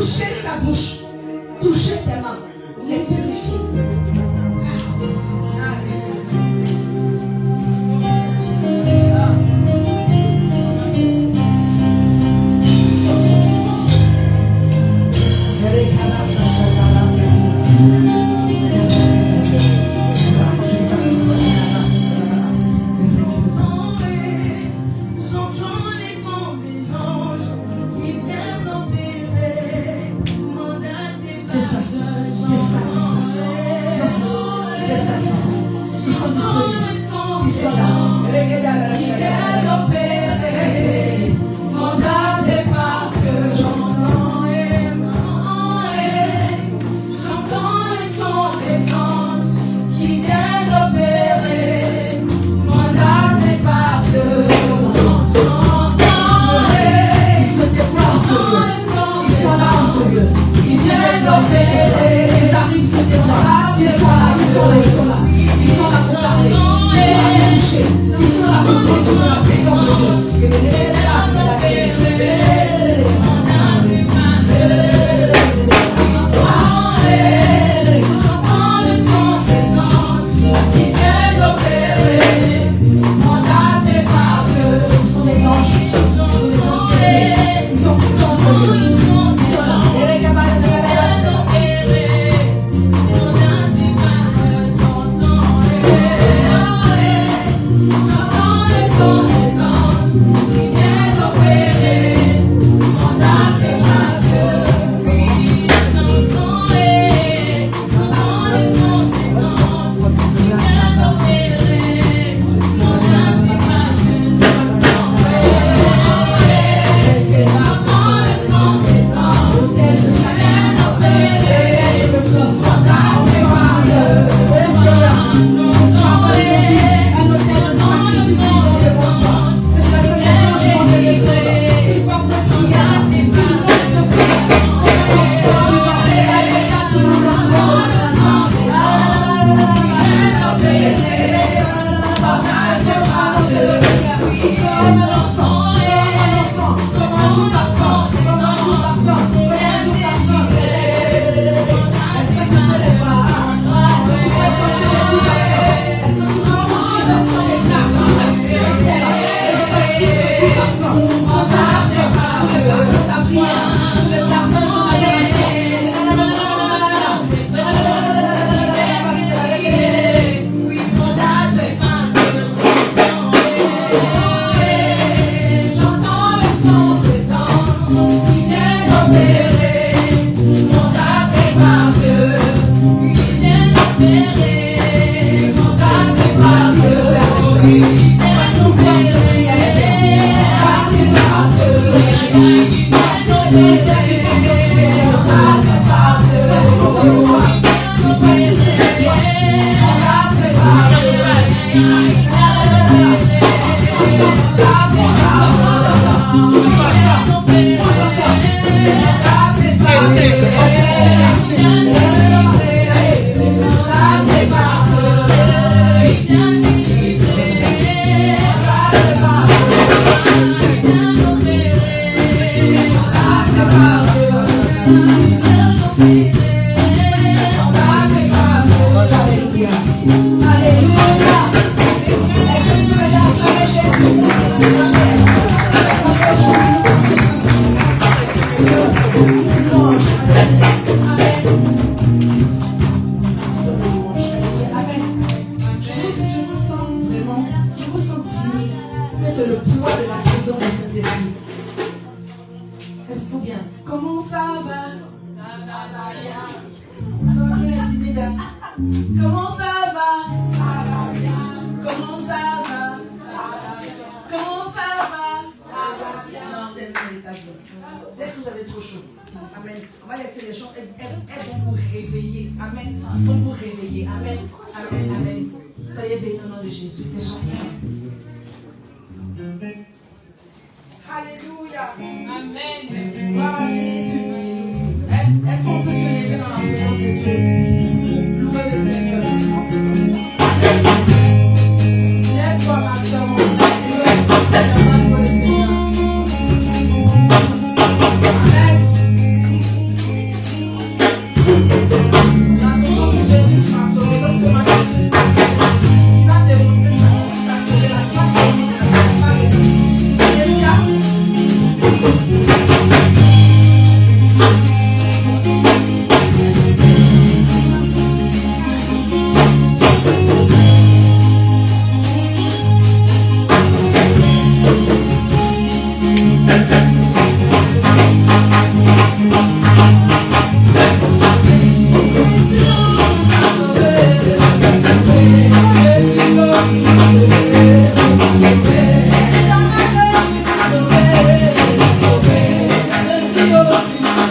toucher ta bouche, toucher tes mains, les purifier.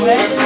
Sauvé.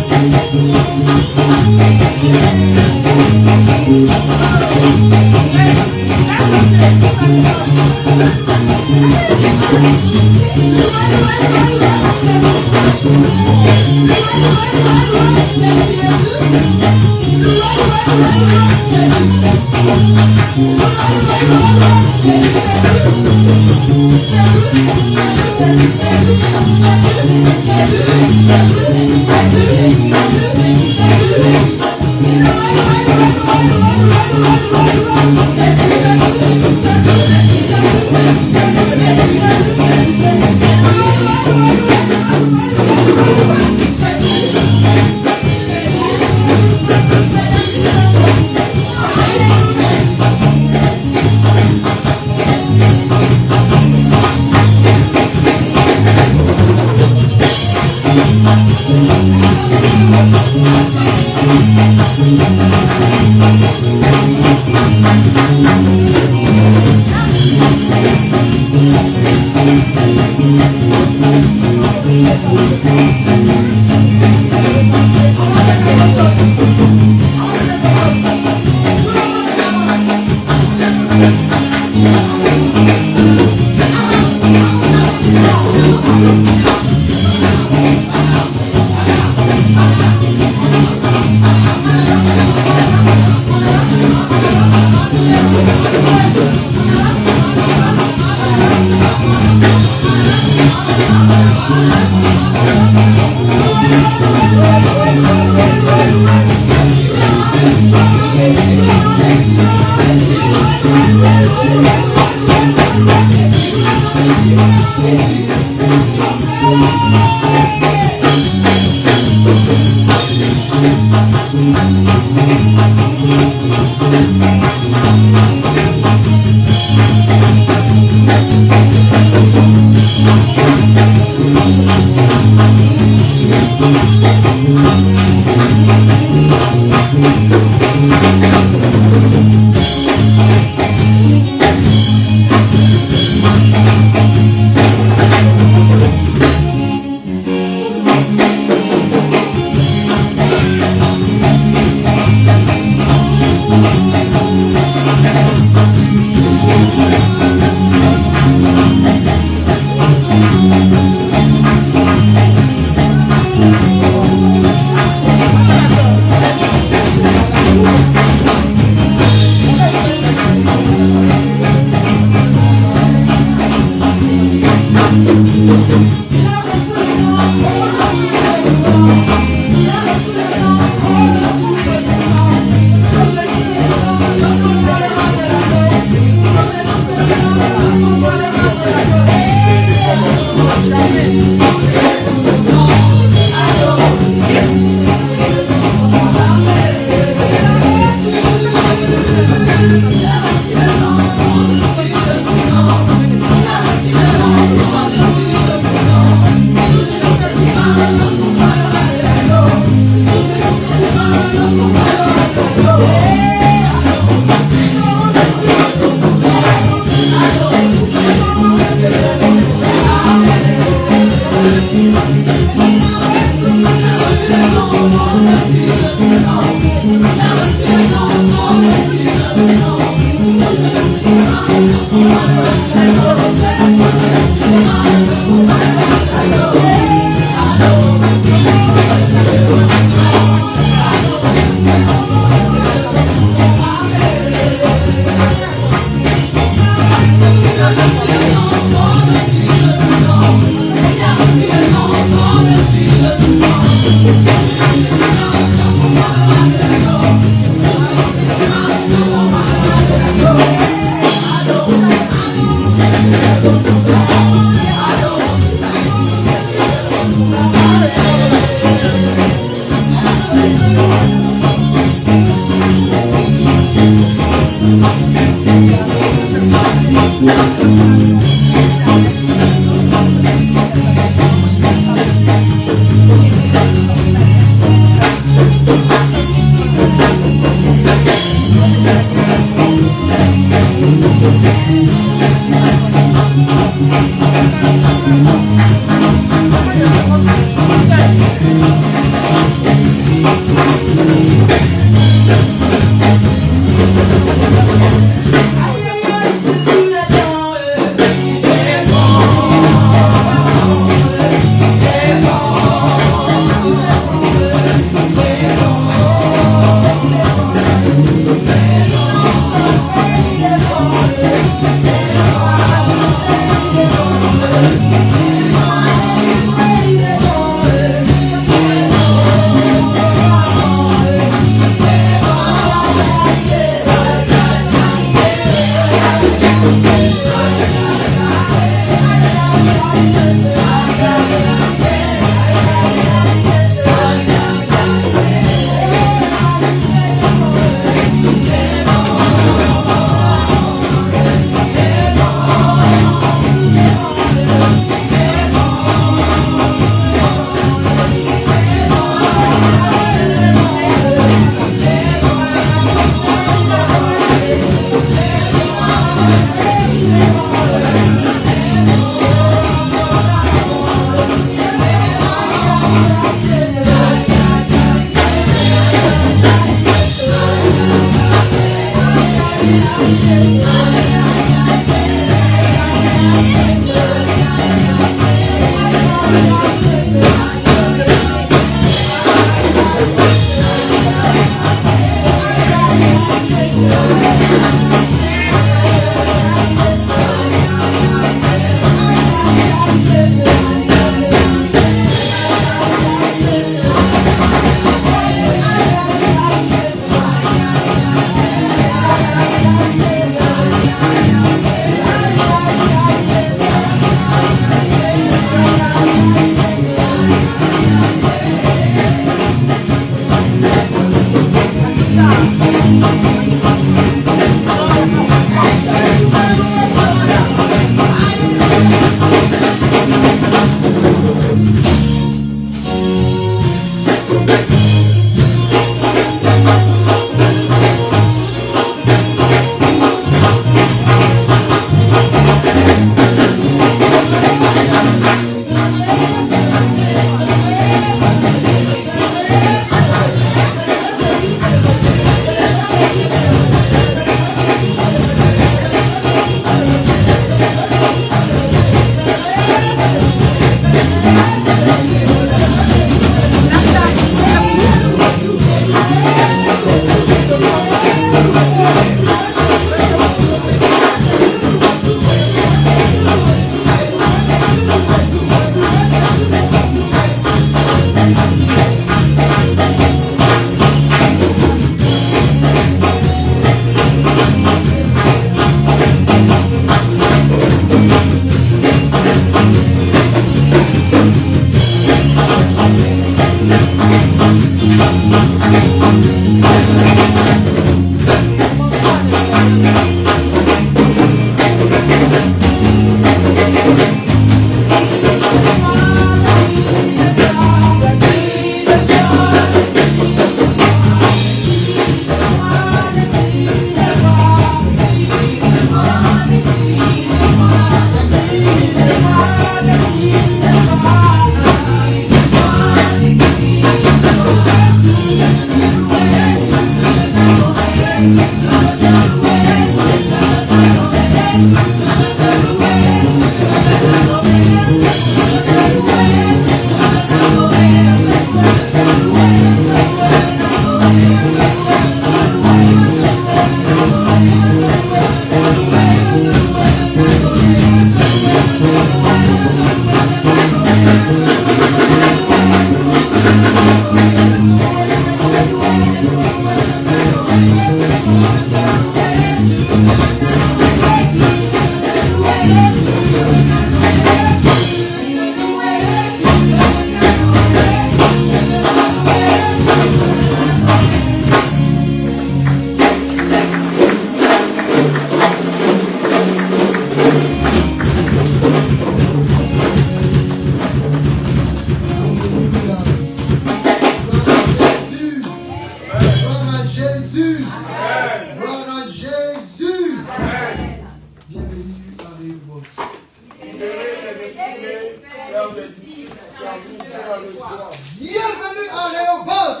Bienvenue à Léopold.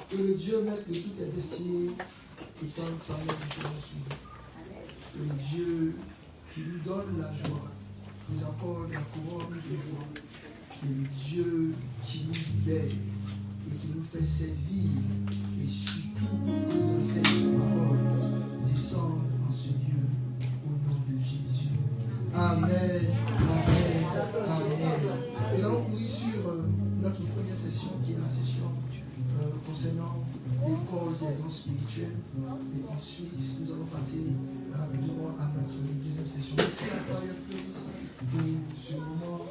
Que le Dieu maître de toutes les destinées étende sa main de sur nous. Que le Dieu qui nous donne la joie nous accorde la couronne de joie. Que le Dieu qui nous libère et qui nous fait servir et surtout nous enseigne sa parole descende en ce lieu au nom de Jésus. Amen, amen, amen. Nous allons courir sur notre première session qui est la session concernant l'école des dons spirituels. Et ensuite, nous allons passer rapidement à notre deuxième session. Merci à la première prise pour ce moment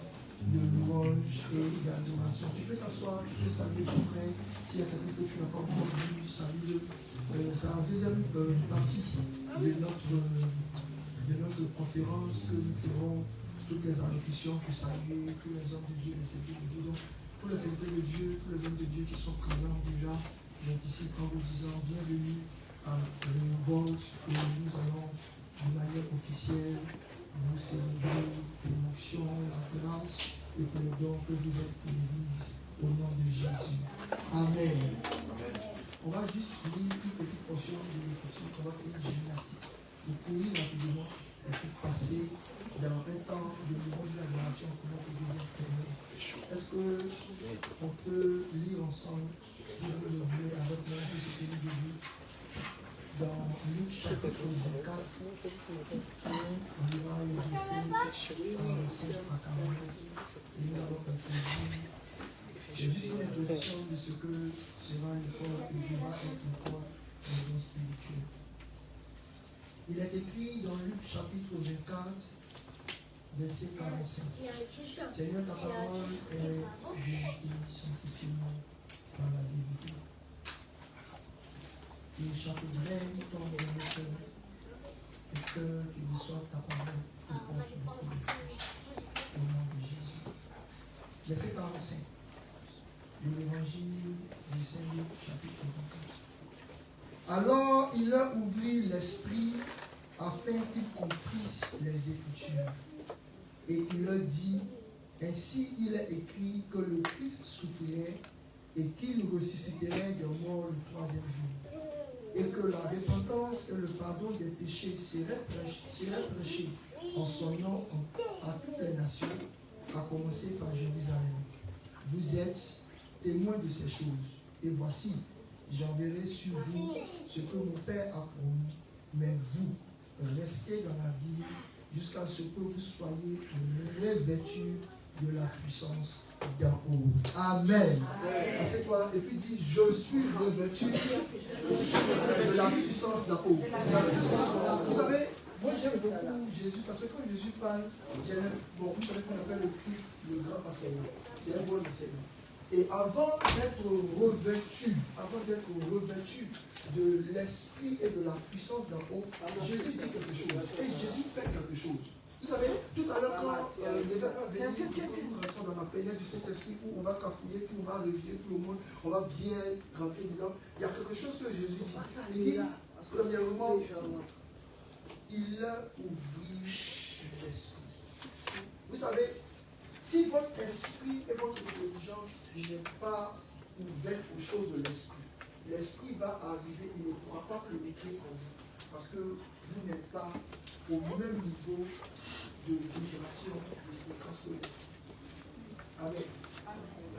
de louange et d'adoration. Tu peux t'asseoir, tu peux saluer ton frère. S'il y a quelqu'un que tu n'as pas encore vu, salue-le. C'est la deuxième partie de notre conférence que nous ferons toutes les allocutions pour saluer tous les hommes de Dieu, les serviteurs de Dieu. Donc, tous les serviteurs de Dieu, tous les hommes de Dieu qui sont présents déjà, j'anticipe en vous disant bienvenue à Réhoboth et nous allons de manière officielle vous célébrer pour l'onction, la grâce et pour les dons que vous êtes pour l'Église au nom de Jésus. Amen. On va juste lire une petite portion de l'écriture, on va faire une gymnastique pour courir rapidement et pour passer dans un temps de louange de l'adoration pour notre deuxième primaire. Est-ce qu'on peut lire ensemble, si vous le voulez, avec moi, ce que nous devons dans Luc chapitre 24, on ira les versets 45 à 49 et nous allons introduire. C'est juste une introduction de ce que sera l'école et devra être l'école des dons spirituels. Il est écrit dans Luc chapitre 24, verset 45. Seigneur, ta parole est vérité, sanctifie-moi par la vérité. Il chapiterait ton bénédiction et que tu reçoives ta parole et porte beaucoup de fruits au nom de Jésus. Verset 45 de l'évangile de Saint-Luc, chapitre 24. Alors il leur ouvrit l'esprit afin qu'ils comprissent les Écritures. Et il leur dit, ainsi il est écrit que le Christ souffrirait et qu'il ressusciterait des morts le troisième jour. Et que la repentance et le pardon des péchés seraient prêchés en son nom à toutes les nations, à commencer par Jérusalem. Vous êtes témoins de ces choses. Et voici, j'enverrai sur vous ce que mon Père a promis. Mais vous, restez dans la vie jusqu'à ce que vous soyez revêtus de la puissance d'en haut. Amen. Assieds-toi et puis dis, je suis revêtu de la puissance d'en haut. Vous savez, moi j'aime beaucoup Jésus parce que quand Jésus parle, vous savez qu'on appelle le Christ le grand enseignant. C'est un bon enseignant. Et avant d'être revêtu de l'esprit et de la puissance d'en haut, Jésus dit quelque chose. Et Jésus fait quelque chose. Vous savez, tout à l'heure, quand les gens vont venir, nous rentrons dans la pénètre du Saint-Esprit où on va cafouiller, puis on va réveiller tout le monde, on va bien rentrer dedans. Il y a quelque chose que Jésus dit. Il dit, premièrement, il a ouvert l'esprit. Vous savez, si votre esprit et votre intelligence n'est pas ouvert aux choses de l'esprit, l'esprit va arriver, il ne pourra pas pénétrer en vous. Parce que vous n'êtes pas au même niveau de vibration, de fréquence que l'esprit. Amen.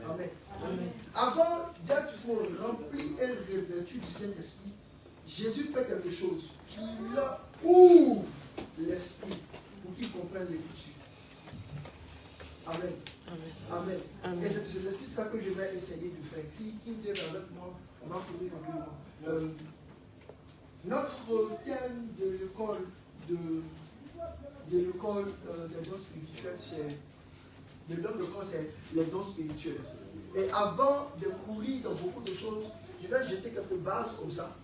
Amen. Amen. Avant d'être rempli et revêtu du Saint-Esprit, Jésus fait quelque chose. Il ouvre l'esprit pour qu'il comprenne l'Écriture. Amen. Amen. Amen. Et c'est cet exercice-là que je vais essayer de faire. Si qui me dit avec moi, on va courir rapidement. Notre thème de l'école des dons spirituels, c'est les dons spirituels. Et avant de courir dans beaucoup de choses, je vais jeter quelques bases comme ça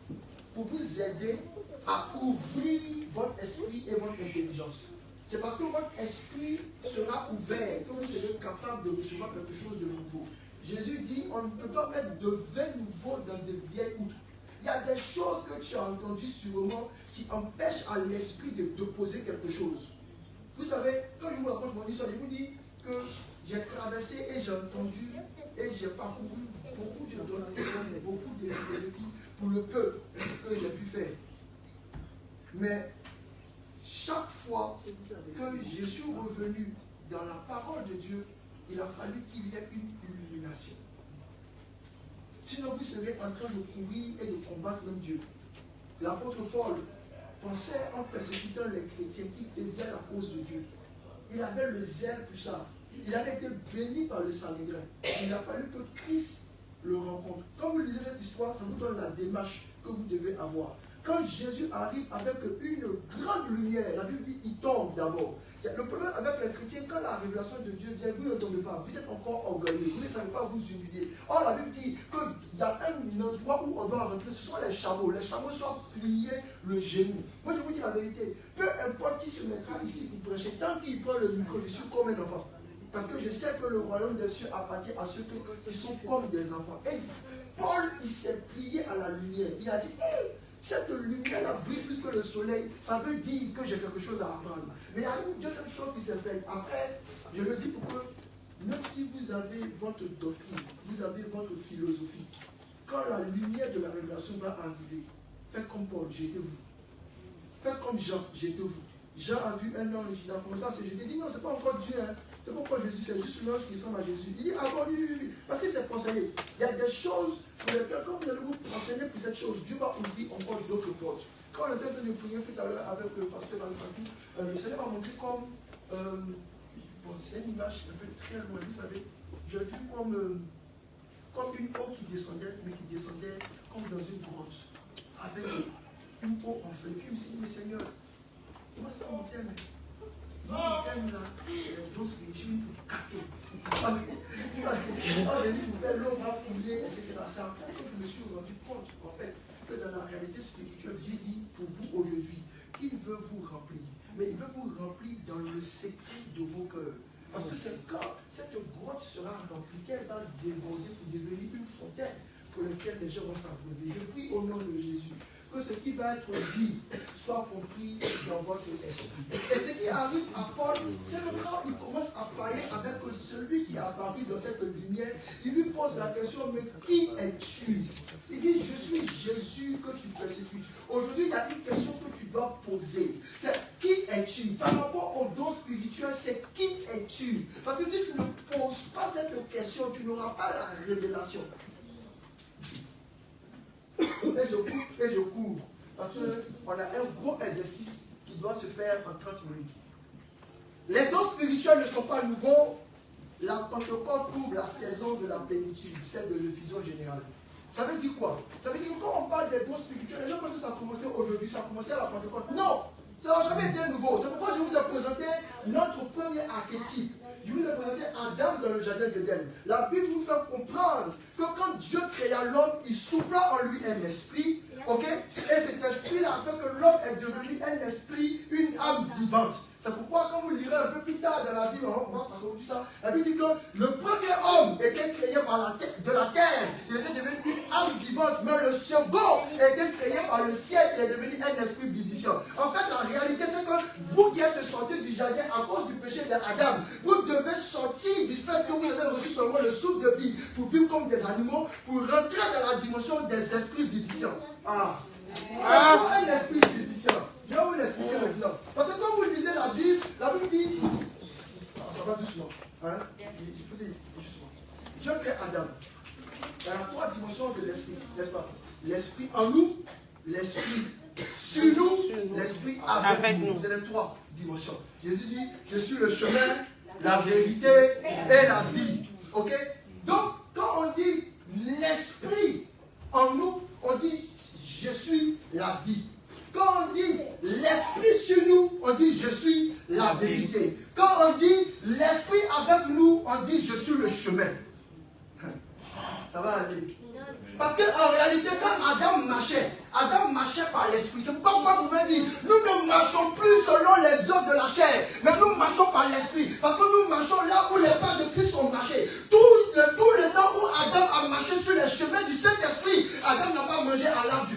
pour vous aider à ouvrir votre esprit et votre intelligence. C'est parce que votre esprit sera ouvert que vous serez capable de recevoir quelque chose de nouveau. Jésus dit, on ne peut pas mettre de vin nouveau dans de vieilles outres. il y a des choses que tu as entendues sûrement qui empêchent à l'esprit de poser quelque chose. Vous savez, quand je vous raconte mon histoire, je vous dis que j'ai traversé et j'ai entendu et j'ai parcouru beaucoup de données, beaucoup de défis pour le peu que j'ai pu faire. Mais chaque fois que je suis revenu dans la parole de Dieu, il a fallu qu'il y ait une illumination. Sinon, vous serez en train de courir et de combattre même Dieu. L'apôtre Paul pensait en persécutant les chrétiens qui faisaient la cause de Dieu. Il avait le zèle pour ça. Il avait été béni par le Sanhédrin. Il a fallu que Christ le rencontre. Quand vous lisez cette histoire, ça vous donne la démarche que vous devez avoir. Quand Jésus arrive avec une grande lumière, la Bible dit qu'il tombe d'abord. Le problème avec les chrétiens, quand la révélation de Dieu vient, vous ne tombez pas. Vous êtes encore orgueilleux. Vous ne savez pas vous humilier. Or, la Bible dit qu'il y a un endroit où on doit rentrer. Ce sont les chameaux. Les chameaux sont pliés le genou. Moi, je vous dis la vérité. Peu importe qui se mettra ici pour prêcher, tant qu'il prend le micro, je suis comme un enfant. Parce que je sais que le royaume des cieux appartient à ceux qui sont comme des enfants. Et Paul, il s'est plié à la lumière. Il a dit, hey, cette lumière-là brille plus que le soleil. Ça veut dire que j'ai quelque chose à apprendre. Mais il y a une deuxième chose qui s'est faite. Après, je le dis pour que, même si vous avez votre doctrine, vous avez votre philosophie, quand la lumière de la révélation va arriver, faites comme Paul, j'étais vous. Faites comme Jean, j'étais vous. Jean a vu un ange, il a commencé à se jeter. Il dit non, c'est pas encore Dieu, hein. C'est pas encore Jésus, c'est juste l'ange qui ressemble à Jésus. Il dit, ah bon, oui. Parce qu'il s'est conseillé. Il y a des choses pour lesquelles, quand vous allez vous renseigner pour cette chose, Dieu va ouvrir encore d'autres portes. Quand on était en train de prier tout à l'heure avec le pasteur Alexandre, le Seigneur m'a montré comme, bon, c'est une image un peu très loin, vous savez, j'ai vu comme une eau qui descendait, mais qui descendait comme dans une grotte, avec une eau en feu. Et puis je me suis dit, mais Seigneur, comment c'est mon thème? Mon thème là, donc je suis pour capter. Quand l'eau va couler, etc. C'est après que je me suis rendu compte, en fait, que dans la réalité spirituelle, Dieu dit pour vous aujourd'hui qu'il veut vous remplir. Mais il veut vous remplir dans le secret de vos cœurs. Parce que c'est quand cette grotte sera remplie qu'elle va déborder pour devenir une fontaine pour laquelle les gens vont s'abreuver. Je prie au nom de Jésus que ce qui va être dit soit compris dans votre esprit. Et ce qui arrive à Paul, c'est que quand il commence à parler avec celui qui a apparu dans cette lumière, il lui pose la question, mais qui es-tu? Il dit, je suis Jésus que tu persécutes. Aujourd'hui, il y a une question que tu dois poser. C'est qui es-tu? Par rapport au don spirituel, c'est qui es-tu? Parce que si tu ne poses pas cette question, tu n'auras pas la révélation. Et je cours. Parce qu'on a un gros exercice qui doit se faire en 30 minutes. Les dons spirituels ne sont pas nouveaux. La Pentecôte ouvre la saison de la plénitude, celle de l'effusion générale. Ça veut dire quoi? Ça veut dire que quand on parle des dons spirituels, les gens pensent que ça a commencé aujourd'hui, ça a commencé à la Pentecôte. Non! Ça n'a jamais été nouveau. C'est pourquoi je vous ai présenté notre premier archétype. Je vous ai présenté Adam dans le jardin d'Éden. La Bible vous fait comprendre que quand Dieu créa l'homme, il souffla en lui un esprit, ok? Et cet esprit-là a fait que l'homme est devenu un esprit, une âme vivante. C'est pourquoi quand vous lirez un peu plus tard dans la Bible, on va parcourir ça, la Bible dit que le premier homme était créé par de la terre, il était devenu une âme vivante, mais le second était créé par le ciel, il est devenu un esprit vivifiant. En fait, la réalité, c'est que vous qui êtes sortis du jardin à cause du péché d'Adam, vous devez sortir du fait que vous avez reçu seulement le souffle de vie pour vivre comme des animaux, pour rentrer dans la dimension des esprits vivifiants. Ah! C'est quoi un esprit vivifiant? Je vais vous l'expliquer maintenant. Parce que quand vous lisez la Bible dit, ça va doucement. Hein? Justement. Dieu crée Adam. Il y a 3 dimensions de l'esprit, n'est-ce pas? L'esprit en nous, l'esprit sur nous, l'esprit avec nous. C'est les 3 dimensions. Jésus dit, je suis le chemin, la vérité et la vie. Ok? Donc, quand on dit l'esprit en nous, on dit, je suis la vie. Quand on dit l'esprit sur nous, on dit je suis la vérité. Quand on dit l'esprit avec nous, on dit je suis le chemin. Ça va aller. Parce qu'en réalité, quand Adam marchait par l'esprit. C'est pourquoi vous pouvez dire, nous ne marchons plus selon les œuvres de la chair, mais nous marchons par l'esprit. Parce que nous marchons là où les pas de Christ ont marché. Tout le temps où Adam a marché sur les chemins du Saint-Esprit, Adam n'a pas mangé à l'arbre du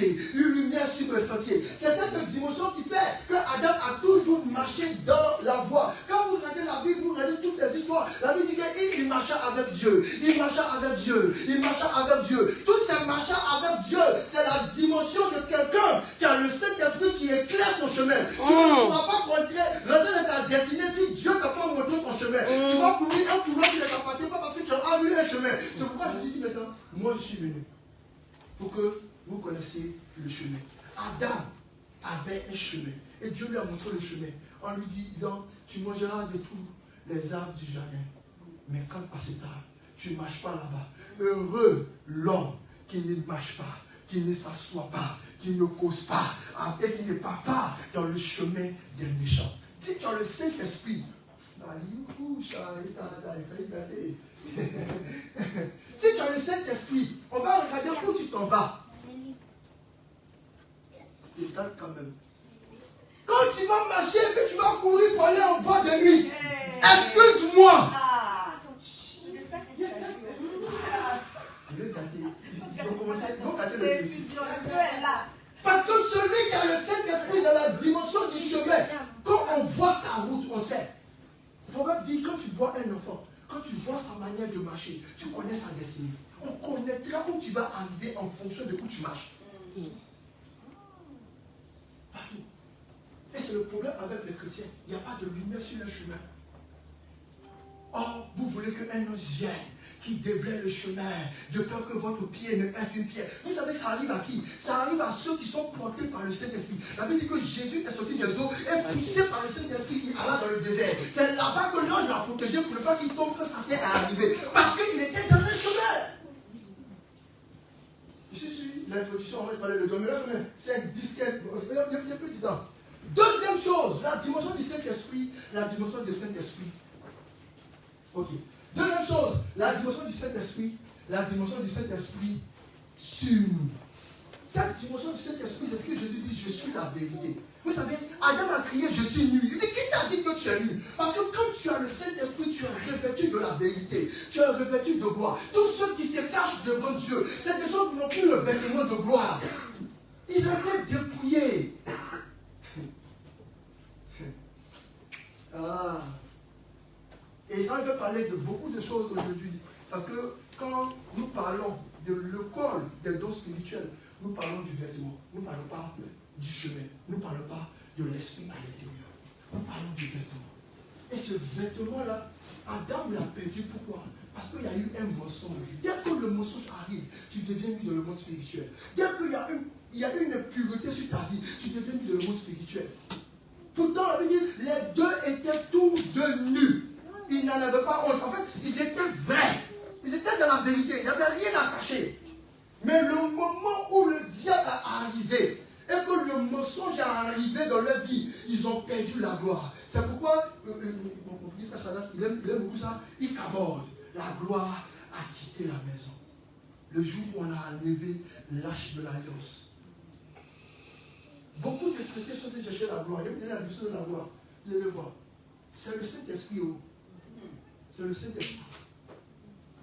sentier, une lumière sur le sentier. C'est cette dimension qui fait que Adam a toujours marché dans la voie. Quand vous regardez la Bible, vous regardez toutes les histoires, la Bible dit qu'il marcha avec Dieu, il marcha avec Dieu, il marcha avec Dieu. Tous ces marchés avec Dieu, c'est la dimension de quelqu'un qui a le Saint-Esprit qui éclaire son chemin. Tu ne pourras pas rentrer dans ta destinée si Dieu t'a pas montré ton chemin. Tu vas courir un tournoi qui ne t'appartient pas parce que tu as vu un chemin. C'est pourquoi je dis maintenant, moi je suis venu pour que vous connaissiez le chemin. Adam avait un chemin et Dieu lui a montré le chemin en lui disant, tu mangeras de tous les arbres du jardin, mais quand passera, tu ne marches pas là-bas. Heureux l'homme qui ne marche pas, qui ne s'assoit pas, qui ne cause pas et qui ne part pas dans le chemin des méchants. Si tu as le Saint-Esprit, si tu as le Saint-Esprit, on va regarder où tu t'en vas. Et quand même. Quand tu vas marcher et que tu vas courir pour aller en bois de nuit, excuse-moi. Ils ont commencé à le parce que celui qui a le Saint-Esprit dans la dimension du chemin, quand on voit sa route, on sait. Le proverbe dit, quand tu vois un enfant, quand tu vois sa manière de marcher, tu connais sa destinée. On connaîtra où tu vas arriver en fonction de où tu marches. Partout. Et c'est le problème avec les chrétiens. Il n'y a pas de lumière sur le chemin. Or, vous voulez qu'un ange vienne qui déblaye le chemin, de peur que votre pied ne heurte une pierre. Vous savez, ça arrive à qui? Ça arrive à ceux qui sont portés par le Saint-Esprit. La Bible dit que Jésus est sorti des eaux et poussé par le Saint-Esprit, il alla dans le désert. C'est là-bas que l'ange l'a protégé pour ne pas qu'il tombe quand sa terre est arrivée. Parce qu'il était dans un chemin. Ici, sur l'introduction, on va parler de domaine. 5, 10, 15, il y a plus de temps. Deuxième chose, la dimension du Saint-Esprit, la dimension du Saint-Esprit. Ok. Deuxième chose, la dimension du Saint-Esprit, sur nous. Cette dimension du Saint-Esprit, c'est ce que Jésus dit, je suis la vérité. Vous savez, Adam a crié, je suis nu. Il dit, qui t'a dit que tu es nu? Parce que quand tu as le Saint-Esprit, tu es revêtu de la vérité. Tu es revêtu de gloire. Tous ceux qui se cachent devant Dieu, c'est des gens qui n'ont plus le vêtement de gloire. Ils étaient dépouillés. Ah. Et ça, je vais parler de beaucoup de choses aujourd'hui. Parce que quand nous parlons de l'école des dons spirituels, nous parlons du vêtement. Nous ne parlons pas du chemin. Nous ne parlons pas de l'esprit à l'intérieur. Nous parlons du vêtement. Et ce vêtement-là, Adam l'a perdu. Pourquoi? Parce qu'il y a eu un mensonge. Dès que le mensonge arrive, tu deviens mis dans le monde spirituel. Dès qu'il y a une impureté sur ta vie, tu deviens mis dans le monde spirituel. Pourtant, les deux étaient tous deux nus. Ils n'en avaient pas honte. En fait, ils étaient vrais. Ils étaient dans la vérité. Il n'y avait rien à cacher. Mais le moment où le diable est arrivé et que le mensonge est arrivé dans leur vie, ils ont perdu la gloire. C'est pourquoi, mon petit frère Sadat, il aime beaucoup ça. Il caborde. La gloire a quitté la maison. Le jour où on a enlevé l'âge de l'alliance. Beaucoup de chrétiens sont allés chercher la gloire. Il y a la division de la gloire. Vous allez voir. C'est le Saint-Esprit. C'est le Saint-Esprit.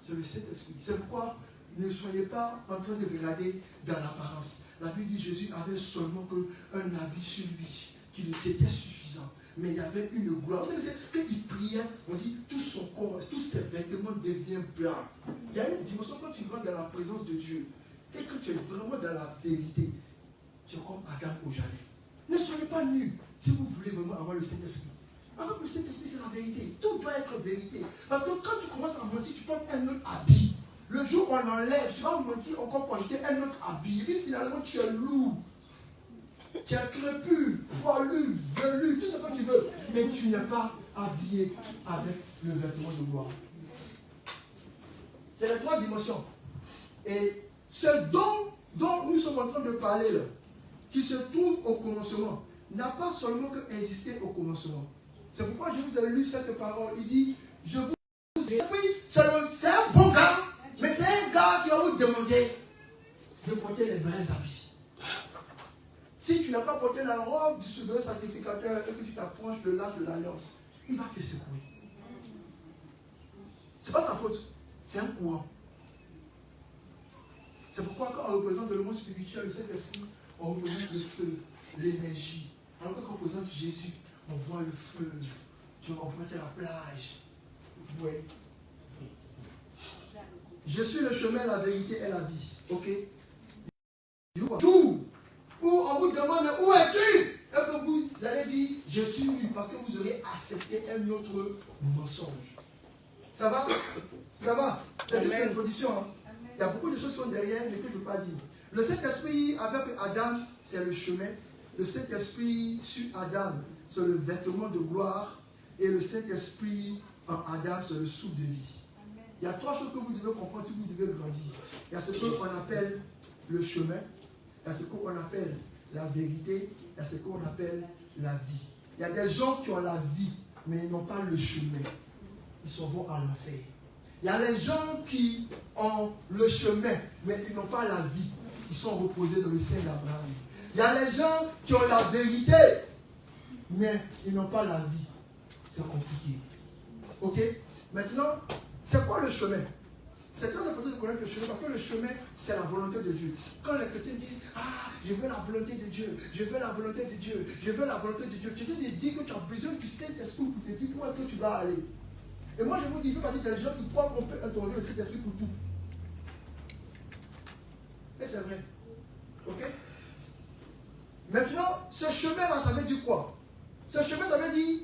C'est le Saint-Esprit. C'est pourquoi ne soyez pas en train de regarder dans l'apparence. La Bible dit que Jésus avait seulement un habit sur lui, qui c'était suffisant. Mais il y avait une gloire. Vous savez, quand il priait, on dit tout son corps, tous ses vêtements deviennent blancs. Il y a une dimension quand tu rentres dans la présence de Dieu et que tu es vraiment dans la vérité. Tu es comme Adam au jardin. Ne soyez pas nus si vous voulez vraiment avoir le Saint-Esprit. Avec le Saint-Esprit, c'est la vérité. Tout doit être vérité. Parce que quand tu commences à mentir, tu portes un autre habit. Le jour où on enlève, tu vas mentir encore pour ajouter un autre habit. Et puis finalement, tu es lourd. Tu es crépus, poilu, velu, tout ce que tu veux. Mais tu n'es pas habillé avec le vêtement de gloire. C'est les trois dimensions. Et ce dont nous sommes en train de parler là, qui se trouve au commencement, n'a pas seulement que existé au commencement. C'est pourquoi je vous ai lu cette parole. Il dit, je vous ai dit, oui, c'est un bon gars, mais c'est un gars qui va vous demander de porter les vrais habits. Si tu n'as pas porté la robe du souverain sacrificateur et que tu t'approches de l'âge de l'alliance, il va te secouer. Ce n'est pas sa faute, c'est un courant. C'est pourquoi quand on représente le monde spirituel, le Saint-Esprit, on représente le feu, l'énergie. Alors que quand on représente Jésus, on voit le feu. Tu vois, on peut être à la plage. Oui. Je suis le chemin, la vérité et la vie. Ok? Tout. Où on vous demande où es-tu? Et que vous allez dire je suis lui, parce que vous aurez accepté un autre mensonge. Ça va? Ça va? C'est juste une introduction. Hein? Il y a beaucoup de choses qui sont derrière, mais que je ne veux pas dire. Le Saint-Esprit avec Adam, c'est le chemin. Le Saint-Esprit sur Adam, c'est le vêtement de gloire. Et le Saint-Esprit en Adam, c'est le souffle de vie. Il y a trois choses que vous devez comprendre si vous devez grandir. Il y a ce qu'on appelle le chemin, il y a ce qu'on appelle la vérité, il y a ce qu'on appelle la vie. Il y a des gens qui ont la vie, mais ils n'ont pas le chemin. Ils s'en vont à l'enfer. Il y a les gens qui ont le chemin, mais ils n'ont pas la vie. Ils sont reposés dans le sein d'Abraham. Il y a les gens qui ont la vérité, mais ils n'ont pas la vie. C'est compliqué. Ok? Maintenant, c'est quoi le chemin? C'est très important de connaître le chemin parce que le chemin, c'est la volonté de Dieu. Quand les chrétiens disent ah, je veux la volonté de Dieu, je veux la volonté de Dieu, je veux la volonté de Dieu, tu te dis que tu as besoin du Saint-Esprit pour te dire où est-ce que tu vas aller. Et moi, je vous dis, il faut pas dire des gens qui croient qu'on peut interroger le Saint-Esprit pour tout. Et c'est vrai. Ok? Maintenant, ce chemin-là, ça veut dire quoi? Ce chemin, ça veut dire,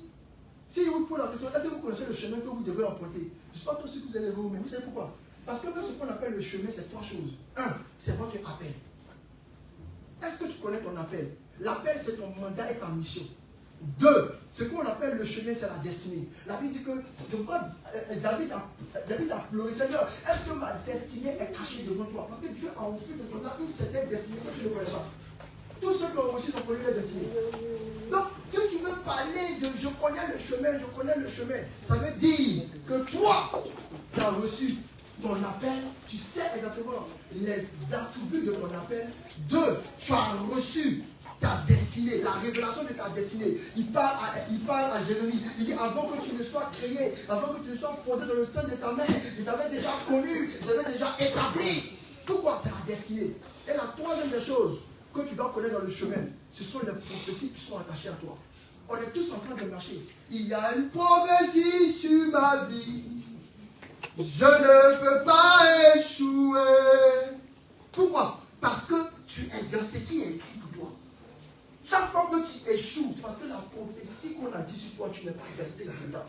si vous posez la question, est-ce que vous connaissez le chemin que vous devez emprunter? Je ne suis pas tout sûr que vous allez vous-même. Vous savez pourquoi? Parce que même ce qu'on appelle le chemin, c'est trois choses. Un, c'est votre appel. Est-ce que tu connais ton appel? L'appel, c'est ton mandat et ta mission. Deux, ce qu'on appelle le chemin, c'est la destinée. La Bible dit que, c'est pourquoi David a pleuré, Seigneur, est-ce que ma destinée est cachée devant toi? Parce que Dieu a offert de ton âme une certaine destinée que tu ne connais pas. Tous ceux qui ont reçu ont connu la destinée. Donc, si tu veux parler de je connais le chemin, ça veut dire que toi, tu as reçu ton appel, tu sais exactement les attributs de ton appel. Deux, tu as reçu ta destinée, la révélation de ta destinée. Il parle à Jérémie. Il dit avant que tu ne sois créé, avant que tu ne sois fondé dans le sein de ta mère, je t'avais déjà connu, je t'avais déjà établi. Pourquoi? C'est la destinée. Et la troisième des choses que tu dois connaître dans le chemin, ce sont les prophéties qui sont attachées à toi. On est tous en train de marcher. Il y a une prophétie sur ma vie. Je ne peux pas échouer. Pourquoi? Parce que tu es dans ce qui est écrit pour toi. Chaque fois que tu échoues, c'est parce que la prophétie qu'on a dit sur toi, tu n'es pas vérité là-dedans.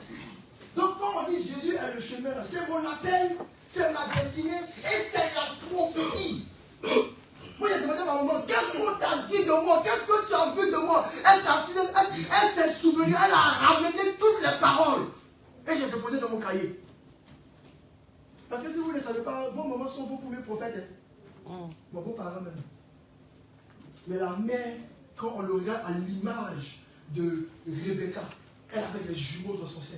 Donc quand on dit Jésus est le chemin, c'est mon appel, c'est ma destinée et c'est la prophétie. Moi, j'ai demandé à ma maman, qu'est-ce qu'on t'a dit de moi? Qu'est-ce que tu as vu de moi? Elle s'est souvenue, elle a ramené toutes les paroles. Et j'ai déposé dans mon cahier. Parce que si vous ne le savez pas, vos mamans sont vos premiers prophètes. Bon, vos parents même. Mais la mère, quand on le regarde à l'image de Rebecca, elle avait des jumeaux dans son sein.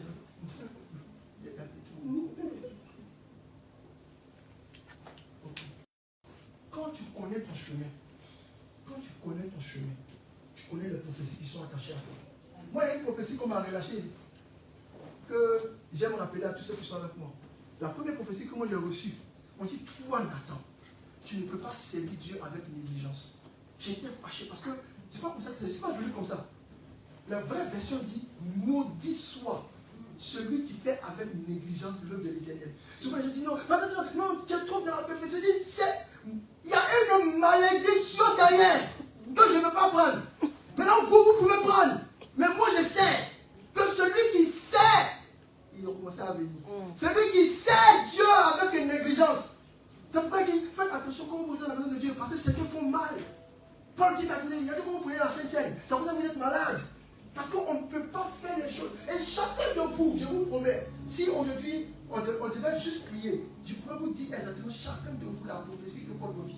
Quand tu connais ton chemin, tu connais les prophéties qui sont attachées à toi. Moi, il y a une prophétie qu'on m'a relâchée, que j'aime rappeler à tous ceux qui sont avec moi. La première prophétie que moi j'ai reçue, on dit, toi Nathan, tu ne peux pas servir Dieu avec négligence. J'étais fâché parce que c'est pas comme ça, c'est pas joli comme ça. La vraie version dit, maudit soit celui qui fait avec négligence l'œuvre de l'Éternel. Souvent je dis non, non, tu es trop dans la prophétie. Il y a une malédiction derrière que je ne veux pas prendre. Maintenant, vous pouvez prendre. Mais moi, je sais que celui qui sait, il a commencé à venir. Celui qui sait Dieu avec une négligence. C'est pourquoi il dit, faites attention quand vous prenez la maison de Dieu, parce que c'est qu'ils font mal. Paul dit, il y a dit quand vous prenez la Sainte-Seine, c'est pour ça que vous êtes malade. Parce qu'on ne peut pas faire les choses. Et chacun de vous, je vous promets, si aujourd'hui on devait juste prier, je pourrais vous dire exactement chacun de vous la prophétie que Paul vit.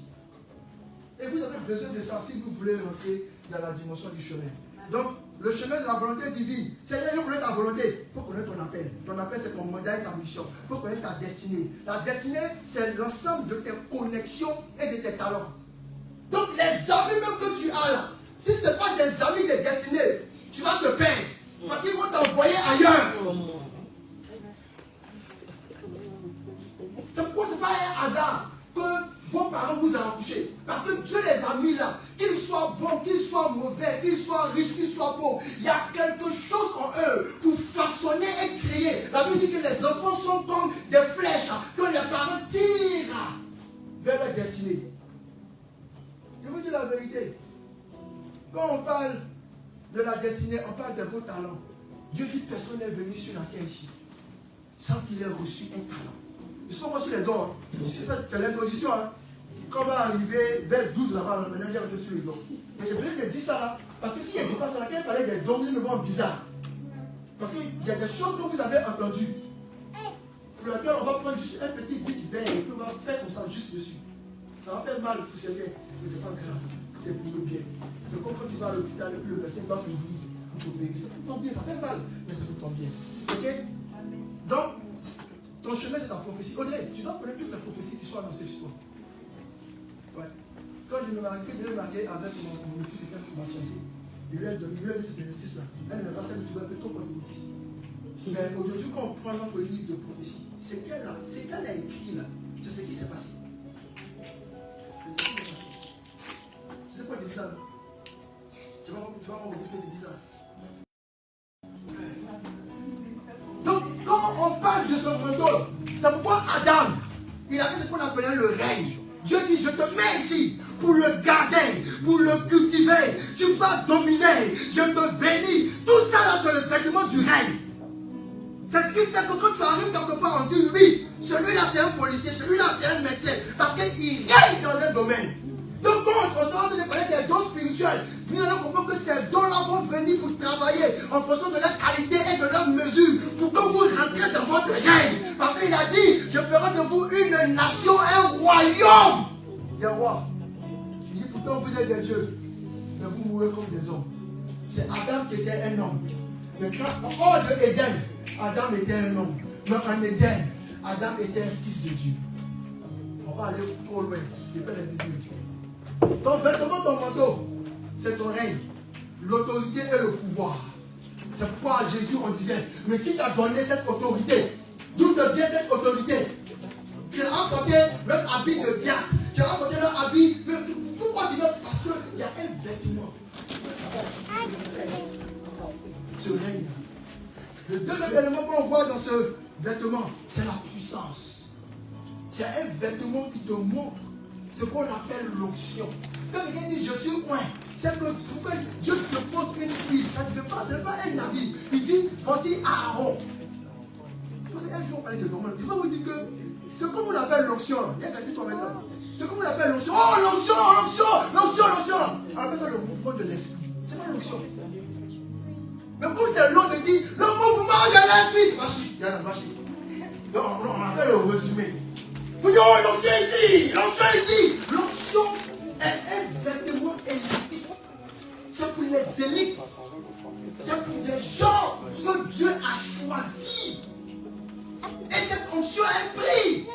Et vous avez besoin de ça si vous voulez rentrer dans la dimension du chemin. Donc, le chemin de la volonté divine, c'est de connaître ta volonté. Il faut connaître ton appel. Ton appel, c'est ton mandat et ta mission. Il faut connaître ta destinée. La destinée, c'est l'ensemble de tes connexions et de tes talents. Donc, les amis même que tu as là, si ce n'est pas des amis de destinée, tu vas te perdre. Parce qu'ils vont t'envoyer ailleurs. C'est pourquoi ce n'est pas un hasard que vos parents vous ont accouché. Parce que Dieu les a mis là. Qu'ils soient bons, qu'ils soient mauvais, qu'ils soient riches, qu'ils soient pauvres. Il y a quelque chose en eux pour façonner et créer. La Bible dit que les enfants sont comme des flèches que les parents tirent vers leur destinée. Je vous dis la vérité. Quand on parle de la destinée, on parle de vos talents. Dieu dit que personne n'est venu sur la terre ici sans qu'il ait reçu un talent. Ils sont reçus les dons. C'est l'introduction. Hein. Quand on va arriver vers 12 là-bas, maintenant il y a reçu les dons. Mais j'ai besoin de dire ça là. Parce que s'il y a des passes à laquelle il parlait des dons, ils me vont bizarre. Parce qu'il y a des choses que vous avez entendues. Pour laquelle on va prendre juste un petit bit vert et puis on va faire comme ça juste dessus. Ça va faire mal pour certains, mais ce n'est pas grave. C'est pour le bien. C'est comme quand tu vas à l'hôpital et puis le médecin va t'ouvrir pour t'opérer. C'est pour ton bien, ça fait mal, mais c'est pour ton bien. Ok? Donc, ton chemin c'est ta prophétie. Audrey, tu dois connaître toutes les prophéties qui sont annoncées sur toi. Ouais. Quand je me marie, je me marier avec mon épouse, c'est quelqu'un qui m'a fiancé. Il lui a donné cet exercice-là. Elle ne m'a pas celle que tu vas un peu trop contributrice. Mais aujourd'hui, quand on prend notre livre de prophétie, c'est qu'elle a écrit là, c'est ce qui s'est passé. C'est ce qui s'est passé. Tu sais quoi je dis ça? Tu vas voir que je dis ça. Donc, quand on parle de son fantôme, c'est pourquoi Adam, il a fait ce qu'on appelait le règne. Dieu dit, je te mets ici pour le garder, pour le cultiver. Tu vas dominer, je te bénis. Tout ça là, c'est le vêtement du règne. C'est ce qui fait que quand tu arrives quelque part, on dit oui, celui-là c'est un policier, celui-là c'est un médecin, parce qu'il règne dans un domaine. Donc quand on s'en de parler des dons spirituels, nous allons comprendre que ces dons-là vont venir pour travailler en fonction de leur qualité et de leur mesure, pour que vous rentrez dans votre règne. Parce qu'il a dit, je ferai de vous une nation, un royaume des rois. Il dit, pourtant vous êtes des dieux, mais vous mourrez comme des hommes. C'est Adam qui était un homme. Mais quand, hors de Éden, Adam était un homme. Mais en Éden, Adam était un fils de Dieu. On va aller trop loin. Je vais faire les visites. Ton vêtement, ton manteau, c'est ton règne. L'autorité et le pouvoir. C'est pourquoi à Jésus on disait, mais qui t'a donné cette autorité? D'où te vient cette autorité? Tu as apporté leur habit de diable. Tu as apporté leur habit. Mais pourquoi tu donnes? Parce qu'il y a un vêtement. Ce règne. Le deuxième élément qu'on voit dans ce vêtement, c'est la puissance. C'est un vêtement qui te montre ce qu'on appelle l'onction. Quand quelqu'un dit je suis loin, c'est que Dieu te pose une fille. Ça ne veut pas, ce n'est pas un habit. Il dit voici Aaron. Un jour on parlait de comment. Il va vous dire que c'est comme on appelle l'onction. Il y a quelqu'un qui tombe maintenant. C'est comme on appelle l'onction. Oh l'onction, l'onction, l'onction, l'onction. On appelle ça le mouvement de l'esprit. C'est pas l'onction. Mais comme c'est long de dire le mouvement de l'esprit, c'est il y a la machine. Donc on a fait le résumé. Vous dites, oh l'onction ici, l'onction ici. L'onction est un vêtement élitique. C'est pour les élites. C'est pour des gens que Dieu a choisis. Et cette onction est prise.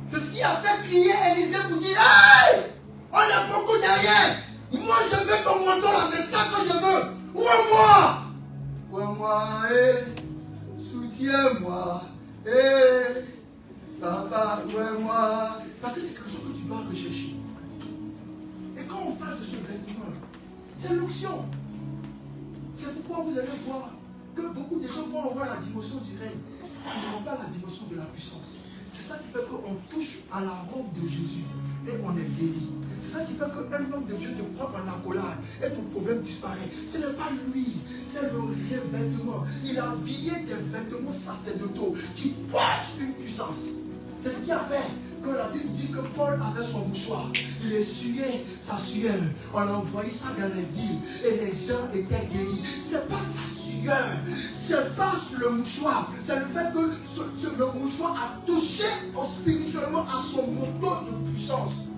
C'est ce qui a fait crier Élisée pour dire, hey, on est beaucoup derrière. Moi je veux ton manteau là, c'est ça que je veux. Où est moi? Où est moi? Soutiens-moi. Papa, où est moi? Parce que c'est quelque chose que tu dois rechercher. Et quand on parle de ce vêtement, c'est l'onction. C'est pourquoi vous allez voir que beaucoup de gens vont avoir la dimension du règne. Ils n'ont pas la dimension de la puissance. C'est ça qui fait qu'on touche à la robe de Jésus et on est guéri. C'est ça qui fait qu'un homme de Dieu te prend en accolade et ton problème disparaît. Ce n'est pas lui, c'est le revêtement. Il a habillé des vêtements sacerdotaux qui portent une puissance. C'est ce qui a fait que la Bible dit que Paul avait son mouchoir. Il essuyait sa sueur. On a envoyé ça dans les villes et les gens étaient guéris. C'est pas sa sueur, c'est pas le mouchoir. C'est le fait que le mouchoir a touché spirituellement à son manteau de puissance.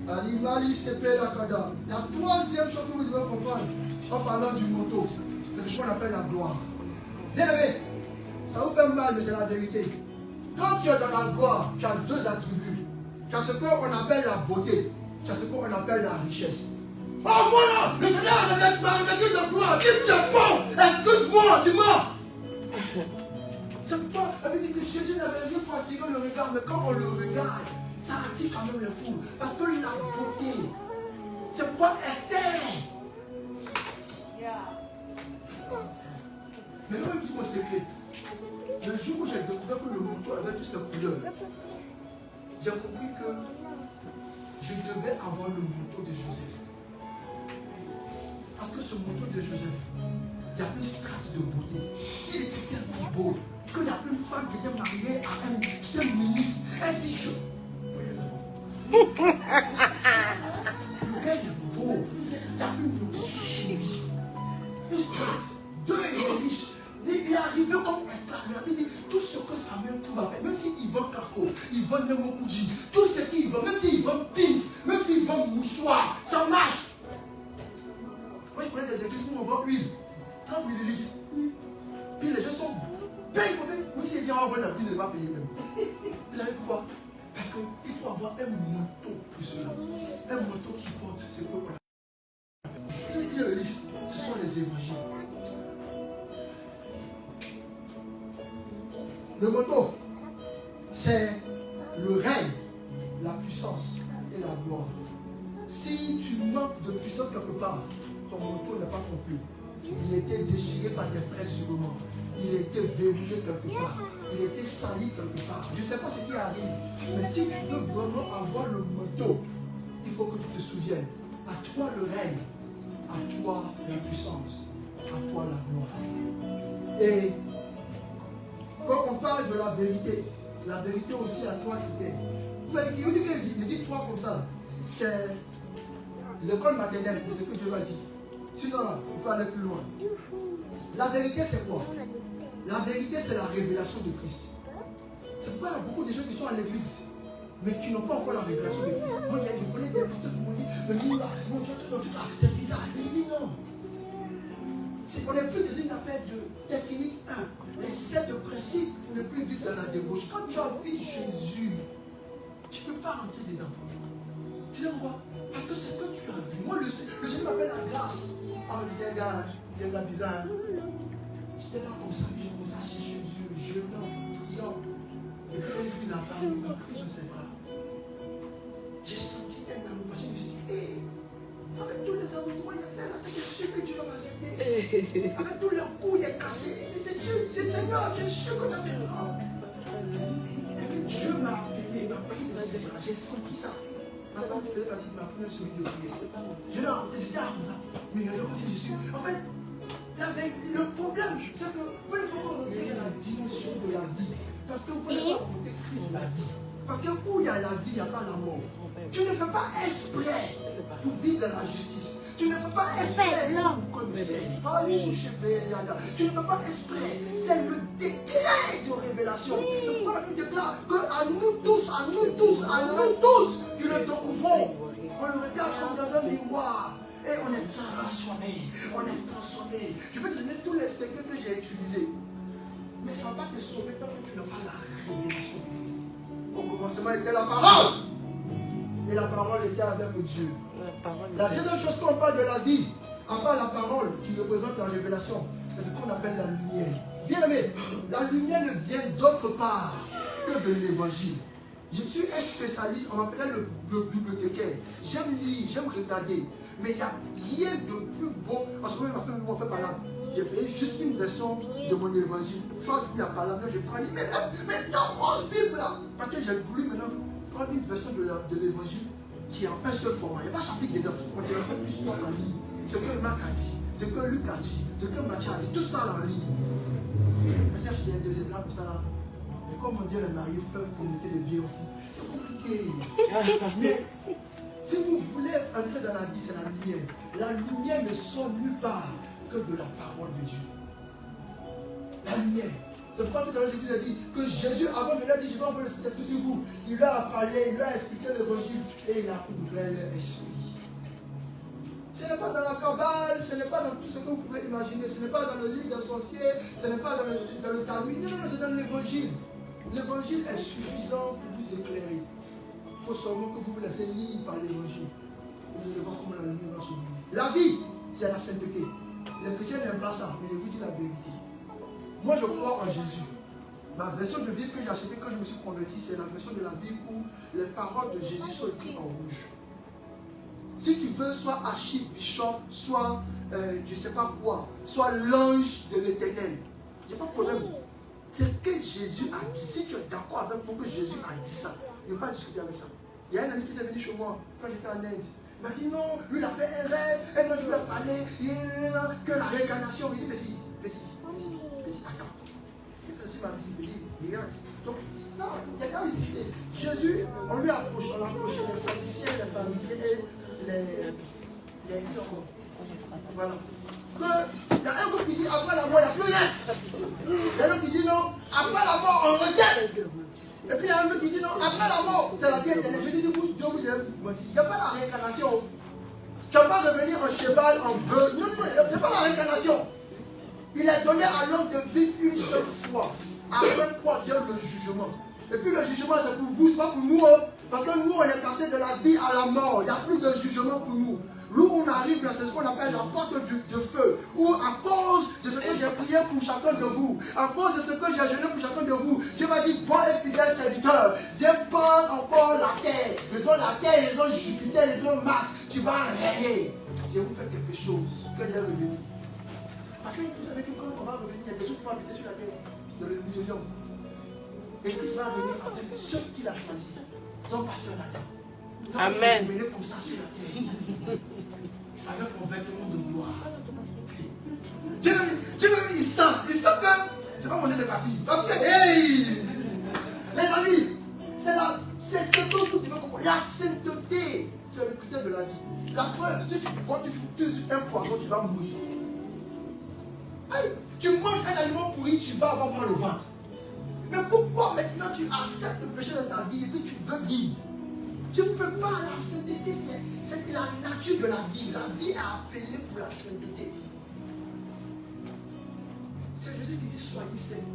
La troisième chose que vous devez comprendre en parlant du manteau, c'est ce qu'on appelle la gloire. Bien aimé, ça vous fait mal, mais c'est la vérité. Quand tu es dans la gloire, tu as deux attributs. Tu as ce qu'on appelle la beauté, tu as ce qu'on appelle la richesse. Oh moi là, le Seigneur m'a revêtu de gloire. Dis tu es bon, excuse-moi, tu mens. C'est pourquoi la Bible dit que Jésus n'avait rien pour attirer le regard, mais quand on le regarde, ça attire quand même les foules. Parce que la beauté, c'est pourquoi Esther. Mais moi, je dis mon secret. Le jour où j'ai découvert que le manteau avait toutes ses couleurs, j'ai compris que je devais avoir le manteau de Joseph. Parce que ce manteau de Joseph, il y a une strate de beauté. Il était tellement beau qu'il y a une femme qui était mariée à un ministre. Elle dit je. Le gars est beau. Il y a une beauté chez lui. Une strate. Deux, il est riche. Il est arrivé comme esclave. Mais la Bible dit tout ce que Samuel trouve à faire, même s'il vend Kako, il vend Nemokuji, tout ce qu'il vend, même s'il vend pins, même s'il vend mouchoir, ça marche. Moi, je connais des églises où on vend huile, 30 millilitres. Puis les gens sont payés pour payer. Moi, si il dit on va vendre la prise, il ne va pas payer même. Vous savez pourquoi? Parce qu'il faut avoir un manteau pour cela. Un manteau qui porte ce que voilà. Ce qui est le liste, ce sont les évangiles. Le manteau, c'est le règne, la puissance et la gloire. Si tu manques de puissance quelque part, ton manteau n'est pas complet. Il était déchiré par tes frères sûrement. Il était verrouillé quelque part. Il était sali quelque part. Je ne sais pas ce qui arrive. Mais si tu veux vraiment avoir le manteau, il faut que tu te souviennes. À toi le règne, à toi la puissance, à toi la gloire. Et quand on parle de la vérité aussi à toi qui t'es. Il dit toi comme ça. C'est l'école maternelle de ce que Dieu m'a dit. Sinon, là, on peut aller plus loin. La vérité, c'est quoi? La vérité, c'est la révélation de Christ. C'est pourquoi il y a beaucoup de gens qui sont à l'église, mais qui n'ont pas encore la révélation de Christ. Moi, je connais des pasteurs qui m'ont dit, mais Mimba, c'est bizarre. Il dit non. On n'est plus dans une affaire de technique 1. Les 7 principes pour ne plus vivre dans la débauche. Quand tu as vu Jésus, tu ne peux pas rentrer dedans. Tu sais pourquoi? Parce que ce que tu as vu, moi le Seigneur m'a fait la grâce. Ah, il était un gars bizarre. J'étais là comme ça, j'ai commencé à chercher Jésus, jeûnant, priant. Et puis un jour il a parlé, il m'a pris dans ses bras. J'ai senti un amour parce que je me suis dit, hé, avec tous les amours qu'il a fait là, je suis sûr que tu vas m'accepter. Avec tous les coups, il est cassé. C'est Dieu, c'est le Seigneur, je suis sûr que tu as fait. Et puis Dieu m'a appelé, il m'a pris dans ses bras, j'ai senti ça. Ma femme faisait partie de ma première série de prière. Je l'ai hésité à comme ça. Mais il y a aussi Jésus. En fait, le problème, c'est que vous pouvez pas regarder la dimension de la vie. Parce que vous ne pouvez pas apporter Christ la vie. Parce que où il y a la vie, il n'y a pas la mort. Tu ne fais pas exprès pour vivre dans la justice. Tu ne fais pas exprès pour connaître. Tu ne fais pas exprès. C'est le décret de révélation. C'est pourquoi la Bible déclare qu'à nous tous, qui le découvrons, on le regarde comme dans un miroir. Et on est transformé. Je peux te donner tous les secrets que j'ai utilisés. Mais ça ne va pas te sauver tant que tu n'as pas la révélation de Christ. Au commencement était la parole. Et la parole était avec Dieu. La deuxième chose qu'on parle de la vie, à part la parole qui représente la révélation, c'est ce qu'on appelle la lumière. Bien aimé, la lumière ne vient d'autre part que de l'évangile. Je suis un spécialiste, on m'appelait le bibliothécaire. J'aime lire, j'aime regarder. Mais il n'y a rien de plus beau. En ce moment, ma femme m'a fait par là. J'ai payé juste une version de mon évangile. Soit je lui ai parlé, je prends. Mais dans grosse Bible là. Parce que j'ai voulu maintenant prendre une version de l'évangile qui est en un seul format. Il n'y a pas chapitre dedans. On dirait un peu plus histoire en ligne. C'est que Marc a dit, c'est que Luc a dit, c'est que Matthieu a dit. Tout ça là en ligne. J'ai acheté un deuxième là pour ça là. Et comme on dit les mariés, il faut connecter les biens aussi. C'est compliqué. Mais si vous voulez entrer dans la vie, c'est la lumière. La lumière ne sort nulle part que de la parole de Dieu. La lumière. C'est pourquoi tout à l'heure je vous ai dit que Jésus, avant de lui dire, je vais envoyer le Saint-Esprit sur vous, il leur a parlé, il leur a expliqué l'évangile et il a ouvert l'esprit. Ce n'est pas dans la cabale, ce n'est pas dans tout ce que vous pouvez imaginer, ce n'est pas dans le livre des sorciers, ce n'est pas dans le Talmud, non, c'est dans l'évangile. L'évangile est suffisant pour vous éclairer. Il faut seulement que vous vous laissez lire par l'évangile. Vous allez voir comment la lumière va s'ouvrir. La vie, c'est la sainteté. Les chrétiens n'aiment pas ça, mais je vous dis la vérité. Moi, je crois en Jésus. Ma version de Bible que j'ai achetée quand je me suis converti, c'est la version de la Bible où les paroles de Jésus sont écrites en rouge. Si tu veux, soit archibishop, soit je ne sais pas quoi, soit l'ange de l'Éternel, il n'y a pas de problème. C'est ce que Jésus a dit. Si tu es d'accord avec moi que Jésus a dit ça, il ne va pas discuter avec ça. Il y a un ami qui est venu chez moi quand j'étais en Inde. Il m'a dit non, lui il a fait un rêve, et quand je lui ai parlé, que la réincarnation. Il dit, vas-y, attends. Il fait ma vie, il dit, regarde. Donc, ça, il y a hésité. Jésus, on lui a approché, les Sadduciens, les pharisiens et les voilà. Il y a un groupe qui dit après la mort, il n'y a plus rien. Il y a un autre qui dit non, après la mort, on rejette. Et puis il y a un autre qui dit non, après la mort, c'est la vie éternelle. Je dis, vous avez menti. Il n'y a pas la réincarnation. Tu ne vas pas revenir en cheval, en bœuf. Non, il n'y a pas la réincarnation. Il est donné à l'homme de vivre une seule fois. Après quoi vient le jugement. Et puis le jugement, c'est pour vous, ce n'est pas pour nous. Parce que nous, on est passé de la vie à la mort. Il y a plus de jugement pour nous. Nous, on arrive là, c'est ce qu'on appelle la porte de feu. Où à cause de ce que j'ai prié pour chacun de vous, à cause de ce que j'ai jeûné pour chacun de vous, Dieu m'a dit, bon et fidèle serviteur, viens prendre encore la terre. Je donne la terre, je donne Jupiter, je donne Mars. Tu vas régner. Je vais vous faire quelque chose. Que l'heure est venue. Parce que vous savez que quand on va revenir, il y a des gens qui vont habiter sur la terre, dans le millénium. Et Christ va venir avec ceux qu'il a choisis. Donc, pasteur Nathan. Amen. Vous venez comme ça sur la terre. Avec mon vêtement de gloire. Dieu il sent que c'est pas mon nez de parti. Parce que, hey! Les amis, c'est ce que vous devez comprendre. La sainteté, c'est le critère de la vie. La preuve, si tu prends un poisson, tu vas mourir. Hey, tu manges un aliment pourri, tu vas avoir mal au ventre. Mais pourquoi maintenant tu acceptes le péché dans ta vie et puis tu veux vivre? Tu ne peux pas, la sainteté, c'est la nature de la vie. La vie est appelée pour la sainteté. C'est Jésus qui dit soyez saints.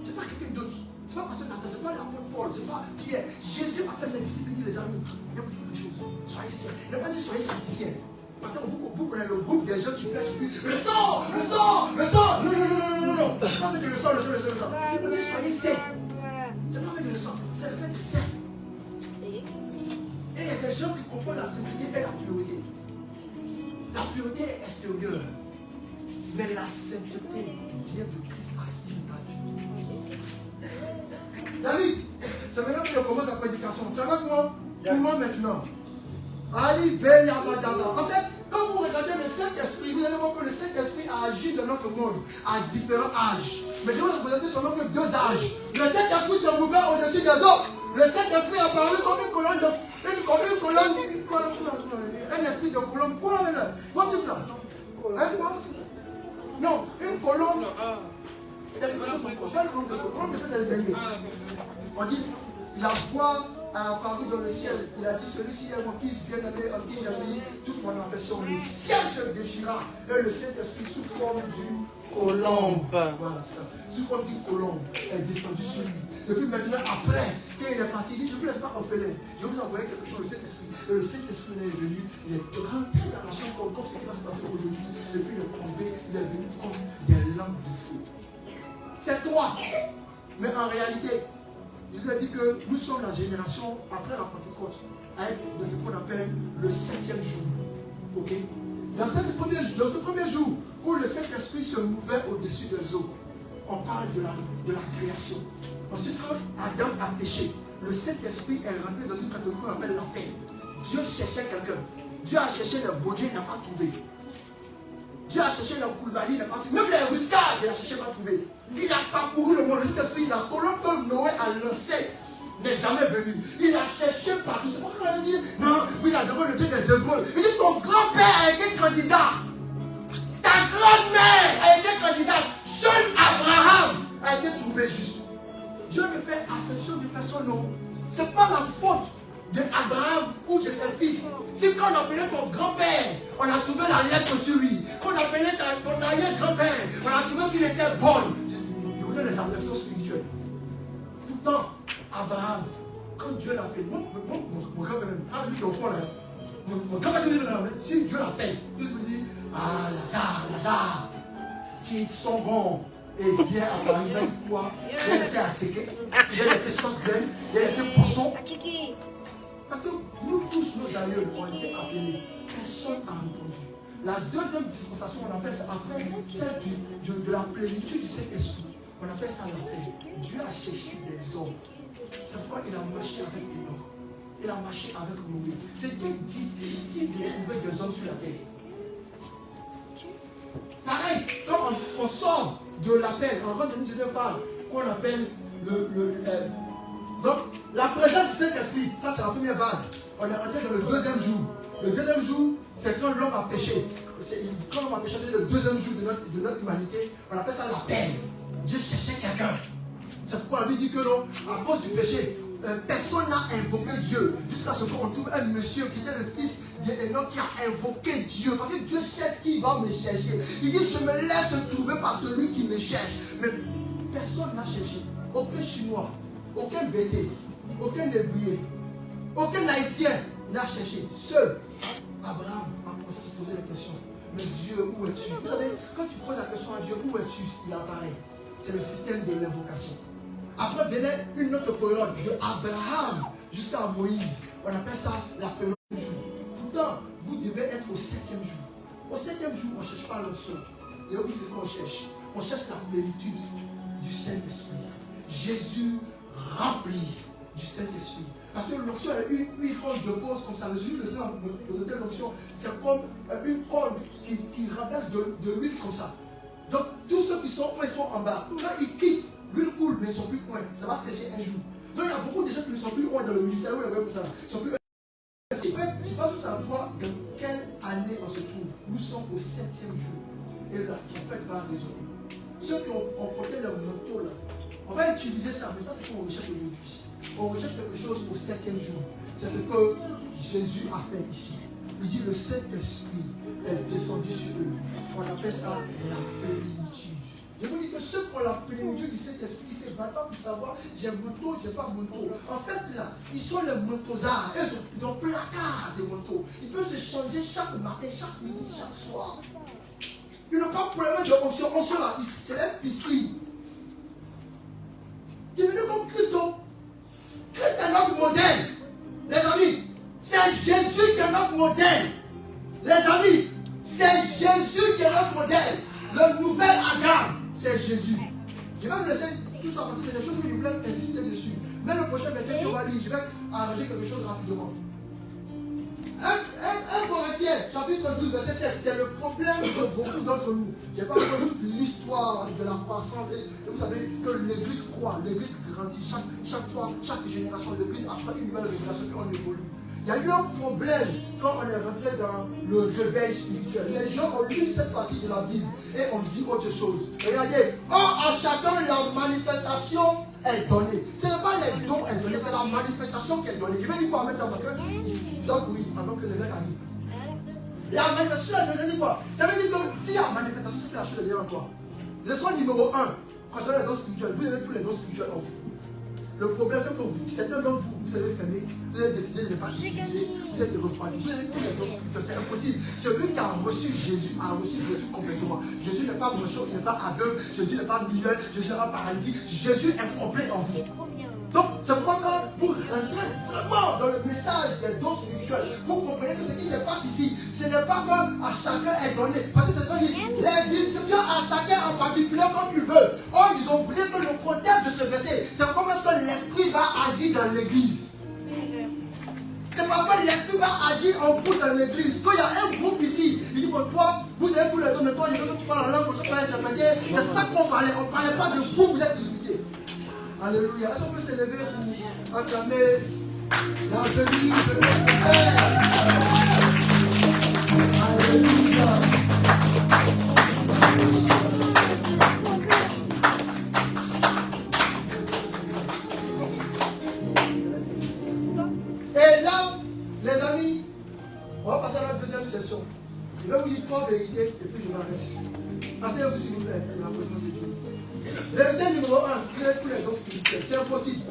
Ce n'est pas quelqu'un d'autre. Ce n'est pas parce que ce n'est pas l'apôtre Paul, ce n'est pas Pierre. Jésus appelle ses disciples, il dit les amis, il vous dire quelque chose. Soyez saints. Il n'a pas dit soyez sanctifiés. Parce que vous connaissez le groupe des gens qui plaignent, qui disent le sang. Non. C'est pas fait de le sang. On dit soyez saints. C'est pas fait de le sang, c'est fait de saint. Et il y a des gens qui confondent la sainteté et la pureté. La pureté est extérieure. Mais la sainteté vient de Christ assis par Dieu. David, c'est maintenant que je commence la prédication. Tu es avec moi? Pour moi maintenant. Ali Ben Yabadaba. En fait, quand vous regardez le Saint-Esprit, vous allez voir que le Saint-Esprit a agi dans notre monde à différents âges. Mais je vais vous présenter seulement que 2 âges. Le Saint-Esprit s'est ouvert au-dessus des autres. Le Saint-Esprit est apparu comme une colonne de. Un esprit de colombe. Quoi là? Vois-tu là? Hein, quoi? Non, une colombe. Il y a quelque chose de quoi? Pas une colombe de feu. Colombe de feu, c'est le dernier. On dit, la voix a apparu dans le ciel. Il a dit, celui-ci est mon fils bien-aimé, en qui j'ai mis toute mon affection. Le ciel se déchira et le Saint-Esprit sous forme d'une colombe. Voilà, c'est ça. Sous forme d'une colombe est descendu sur lui. Et puis maintenant, après, quand il est parti, il dit, je ne vous laisse pas orphelin. Je vais vous envoyer quelque chose, le Saint-Esprit. Et le Saint-Esprit est venu, il est rentré dans la chambre comme ce qui va se passer aujourd'hui. Et puis il est tombé, il est venu comme des lampes de feu. C'est toi. Mais en réalité, je vous ai dit que nous sommes la génération après la Pentecôte, avec ce qu'on appelle le 7e jour. Ok? Dans ce premier jour où le Saint-Esprit se mouvait au-dessus des eaux, on parle de la création. Ensuite, quand Adam a péché, le Saint-Esprit est rentré dans une catégorie qu'on appelle la paix. Dieu cherchait quelqu'un. Dieu a cherché le Baudier, il n'a pas trouvé. Dieu a cherché le Koulibaly, il n'a pas trouvé. Même les Ruscades, il n'a cherché, pas trouvé. Il a parcouru le monde. Le Saint-Esprit, la colonne que Noé a lancée n'est jamais venu. Il a cherché partout. C'est pourquoi il a dit, non, oui, il a demandé le Dieu des Hébreux. Il dit, ton grand-père a été candidat. Ta grand-mère a été candidate. Seul Abraham a été trouvé juste. Dieu ne fait acception de personne, non. Ce n'est pas la faute d'Abraham ou de ses fils. Si quand on appelait ton grand-père, on a trouvé la lettre sur lui. Quand on appelait ton arrière-grand-père, on a trouvé qu'il était bon. Il voulait les affections spirituelles. Pourtant, Abraham, quand Dieu l'appelle, mon grand-père, lui qui est au fond là, mon grand-père, si Dieu l'appelle, il me dit, ah, Lazare, qui sont bons. et vient à Paris, il va dire quoi? Il va laisser Attiqué, il va laisser Sauce-Graine, il va laisser Poisson. Parce que nous tous, nos aïeux, ont été appelés. Personne n'a répondu. La deuxième dispensation, on appelle ça après celle de la plénitude du Saint-Esprit. On appelle ça la paix. Dieu a cherché des hommes. C'est pourquoi il a marché avec Enoch. Il a marché avec Noé. C'était difficile de trouver des hommes sur la terre. Pareil, quand on sort de l'appel, on rentre dans une deuxième phase qu'on appelle donc, la présence du Saint-Esprit, ça c'est la première vague. On est rentré dans le deuxième jour. Le deuxième jour, c'est quand l'homme a péché. Quand l'homme a péché, c'est le deuxième jour de notre humanité. On appelle ça l'appel. Dieu cherchait quelqu'un. C'est pourquoi la Bible dit que non, à cause du péché, personne n'a invoqué Dieu. Jusqu'à ce qu'on trouve un monsieur qui était le fils d'Enoch qui a invoqué Dieu. Parce que Dieu cherche qui va me chercher. Il dit, je me laisse trouver par celui qui me cherche. Mais personne n'a cherché. Aucun Chinois, aucun Bété, aucun Lébuyer, aucun Haïtien n'a cherché. Seul Abraham a commencé à se poser la question. Mais Dieu, où es-tu? Vous savez, quand tu poses la question à Dieu, où es-tu? Il apparaît. C'est le système de l'invocation. Après venait une autre période de Abraham jusqu'à Moïse. On appelle ça la période du jour. Pourtant, vous devez être au 7e jour. Au 7e jour, on ne cherche pas l'onction. Et oui, c'est qu'on cherche. On cherche la plénitude du Saint-Esprit. Jésus rempli du Saint-Esprit. Parce que l'onction est une icône de pose comme ça. Le Seigneur nous donne l'onction, c'est comme une cône qui renverse de l'huile comme ça. Donc, tous ceux qui sont en bas, quand ils quittent, l'huile coule, mais ils ne sont plus loin. Ça va sécher un jour. Donc, il y a beaucoup de gens qui ne sont plus loin dans le ministère. Où comme ça. Ils sont plus. En fait, tu dois savoir dans quelle année on se trouve. Nous sommes au 7e jour. Et la trompette va résonner. Ceux qui ont porté leur manteau là, on va utiliser ça, mais ce n'est pas ce qu'on recherche aujourd'hui. On recherche quelque chose au 7e jour. C'est ce que Jésus a fait ici. Il dit le Saint-Esprit est descendu sur eux. On appelle ça la plénitude. Je vous dis que ceux qui ont la plénitude du Saint-Esprit, c'est pas pour savoir j'ai un manteau, j'ai pas de manteau. En fait, là, ils sont les manteausards. Ils ont placard de manteaux. Ils peuvent se changer chaque matin, chaque midi, chaque soir. Ils n'ont pas de problème de onction. Onction là, c'est une piscine. Tu veux dire comme Christ, non? Christ est notre modèle. Les amis, c'est Jésus qui est notre modèle. Les amis, c'est Jésus qui est notre modèle. Le nouvel Adam, c'est Jésus. Je vais vous laisser tout ça parce que c'est des choses que je voulais insister dessus. Mais le prochain verset qu'on va lire, je vais arranger quelque chose rapidement. 1 Corinthiens, chapitre 12, verset 7, c'est le problème de beaucoup d'entre nous. Je n'ai pas compris toute l'histoire de la croissance. Et vous savez que l'église croît, l'église grandit. Chaque fois, chaque génération, l'église apprend une nouvelle révélation et on évolue. Il y a eu un problème quand on est rentré dans le réveil spirituel. Les gens ont lu cette partie de la Bible et on dit autre chose. Regardez, à chacun la manifestation est donnée. Ce n'est pas les dons est donné, c'est la manifestation qui est donnée. Je vais dire quoi maintenant parce que tu dois oui avant que les mecs arrivent. La manifestation est donnée quoi? Ça veut dire que si la manifestation c'est la chose de bien en toi. Leçon numéro 1, concernant les dons spirituels, vous avez tous les dons spirituels en vous. Le problème, c'est que certains d'entre vous, vous avez fermé, vous avez décidé de ne pas utiliser, vous êtes refroidi, vous avez tous les dons spirituels, c'est impossible. Celui qui a reçu Jésus complètement. Jésus n'est pas mochon, il n'est pas aveugle, Jésus n'est pas muet, Jésus n'est pas paralytique, Jésus est complet en vous. Donc, c'est pourquoi quand vous rentrez vraiment dans le message des dons spirituels, vous comprenez que ce qui se passe ici, ce n'est pas comme à chacun est donné. Parce que c'est ça, les distribue à chacun en particulier comme il veut. Or, ils ont oublié que le contexte de ce verset, c'est comment est-ce que l'esprit va agir dans l'église. C'est parce que l'esprit va agir en vous dans l'église. Quand il y a un groupe ici, il dit que toi, vous avez tous les dons, mais toi, je veux que tu parles la langue, que tu parles interpréter. C'est ça qu'on parlait. On ne parlait pas de vous, vous êtes limité. Alléluia. Est-ce qu'on peut s'élever pour acclamer la venue de notre Père? Alléluia. Et là, les amis, on va passer à la deuxième session. Je vais vous dire trois vérités et puis je m'arrête. Asseyez-vous s'il vous plaît, pour la présence de Dieu. Vérité numéro 1, vous avez tous les dons spirituels. C'est impossible.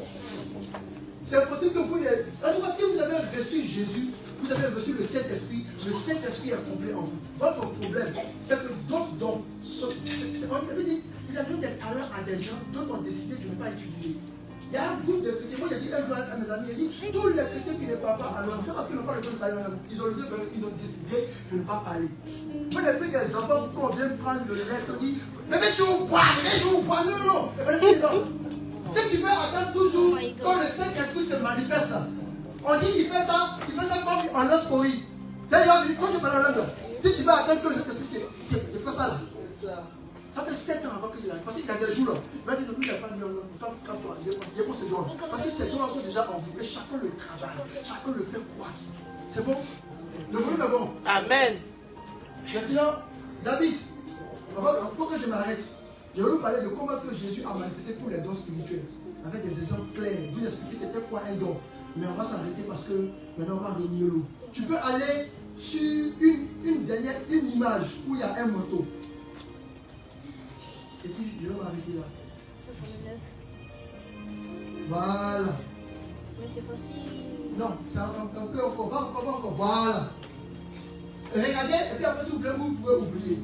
C'est impossible que vous n'ayez. En tout cas, si vous avez reçu Jésus, vous avez reçu le Saint-Esprit est complet en vous. Votre problème, c'est que d'autres dons, il a donné des talents à des gens dont on a décidé de ne pas utiliser. Il y a un groupe de chrétiens. Moi, j'ai dit un jour à mes amis, il dit, tous les chrétiens qui ne parlent pas en langue, c'est parce qu'ils n'ont pas le temps de parler en langue. Ils ont décidé de ne pas parler. Moi, j'ai pris des enfants quand on vient prendre le lait, on dit, bébé, tu veux boire, bébé, je veux boire. Non, non, non. Si tu veux attendre toujours quand le Saint-Esprit se manifeste là, on dit qu'il fait ça comme en oscorie. D'ailleurs, quand tu parles en langue, si tu veux attendre que le Saint-Esprit te fait ça là. Ça fait 7 ans avant qu'il arrive. Parce qu'il y a des jours là, il va dire non, il n'y a pas de mieux. Il y a ces dons. Parce que ces dons sont déjà en vous. Et chacun le travaille. Chacun le fait croître. C'est bon? Le volume est bon. Amen. Maintenant, David, il faut que je m'arrête. Je vais vous parler de comment est-ce que Jésus a manifesté tous les dons spirituels. Avec des exemples clairs. Vous expliquer c'était quoi un don. Mais on va s'arrêter parce que maintenant on va revenir l'eau. Tu peux aller sur une image où il y a un manteau. Et puis, je vais m'arrêter là. Voilà. Mais c'est facile. Non, c'est un peu encore. Voilà. Regardez, et puis après, s'il vous plaît, vous pouvez oublier.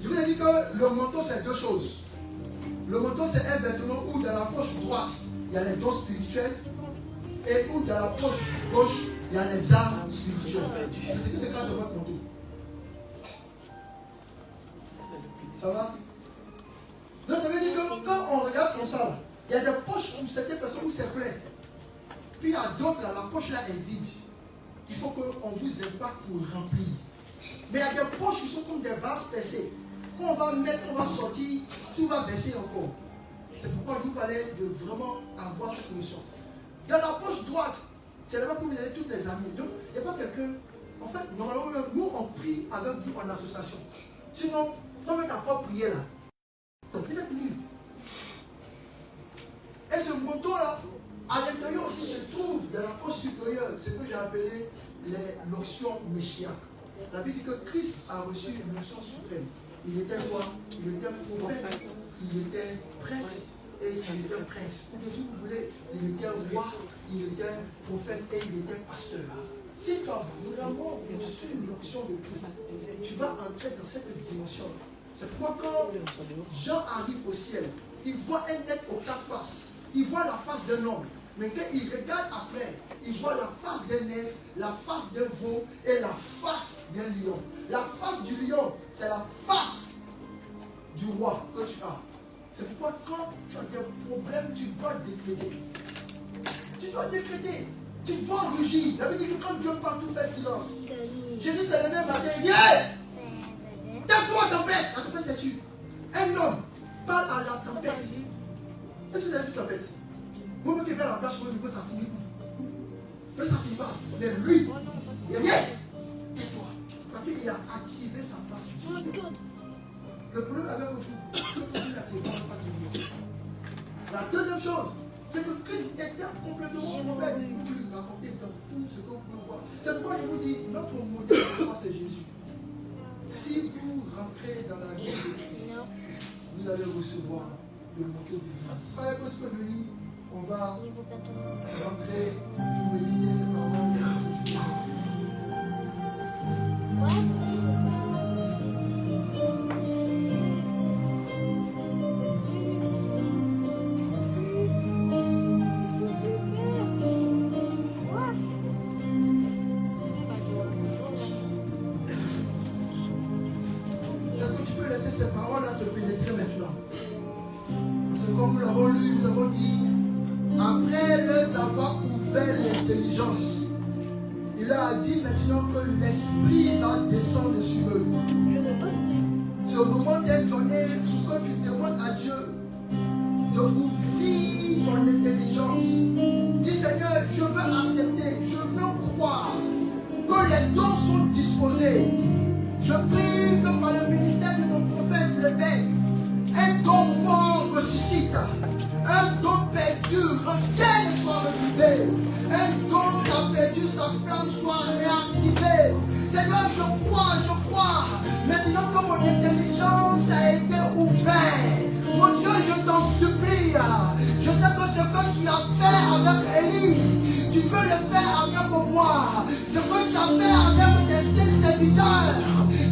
Je vous ai dit que le manteau, c'est deux choses. Le manteau, c'est un vêtement où dans la poche droite, il y a les dons spirituels. Et où dans la poche gauche, il y a les armes spirituelles. C'est ce que c'est quand de votre manteau. Ça va? Donc ça veut dire que quand on regarde comme ça, il y a des poches pour certaines personnes où c'est plein. Puis il y a d'autres là, la poche là est vide. Il faut qu'on vous impacte pour remplir. Mais il y a des poches qui sont comme des vases percés. Quand on va mettre, on va sortir, tout va baisser encore. C'est pourquoi je vous parlais de vraiment avoir cette notion. Dans la poche droite, c'est là-bas que vous avez toutes les amies. Donc il n'y a pas quelqu'un. En fait, normalement, nous on prie avec vous en association. Sinon, toi-même tu n'as pas prié là. Donc vous êtes nus. Et ce manteau-là, à l'intérieur aussi se trouve dans la poche supérieure, ce que j'ai appelé les lotions Meshiach. La Bible dit que Christ a reçu une lotion suprême. Il était roi, il était prophète, il était prêtre et il était prince. Ou bien si vous voulez, il était roi, il était prophète et il était pasteur. Si tu as vraiment reçu l'onction de Christ, tu vas entrer dans cette dimension. C'est pourquoi quand Jean arrive au ciel, il voit un être aux quatre faces. Il voit la face d'un homme. Mais quand il regarde après, il voit la face d'un aigle, la face d'un veau et la face d'un lion. La face du lion, c'est la face du roi que tu as. C'est pourquoi quand tu as des problèmes, tu dois décréter. Tu dois décréter. Tu dois rugir. La Bible dit que quand Dieu parle, tout fait silence. Jésus s'est levé un matin et dit hey! Tais-toi, tempête! La tempête, c'est tu. Un homme parle à la tempête. Est-ce que vous avez vu tempête? Vous-même qui faites la place sur le niveau, ça finit où? Mais ça finit pas. Mais lui, il a dit tais-toi. Parce qu'il a activé sa face. Le problème avec vous, c'est qu'il a activé sa face. La deuxième chose, c'est que Christ était complètement prophète. Vous lui racontez dans tout ce que vous pouvez voir. C'est pourquoi il vous dit notre modèle de foi, c'est Jésus. Si vous rentrez dans la vie de Christ, vous allez recevoir le manteau de grâce. Frère, parce que venir, on va rentrer pour méditer ces paroles. Est-ce que tu peux laisser ces paroles-là te pénétrer maintenant? Parce que comme nous l'avons lu, nous avons dit, après leur avoir ouvert l'intelligence, il leur a dit maintenant que l'esprit va descendre sur eux. Ce moment est donné pour que tu demandes à Dieu d'ouvrir ton intelligence. Dis Seigneur, je veux accepter, je veux croire que les dons sont disposés. Je prie que par le ministère de ton prophète l'évêque, un don mort ressuscite, un don perdu revienne et soit retrouvé, un don qui a perdu sa flamme soit réactivé. Seigneur, je crois, maintenant que mon intelligence a été ouverte, mon Dieu, je t'en supplie, je sais que ce que tu as fait avec Élie, tu peux le faire avec moi, ce que tu as fait avec tes 5 serviteurs,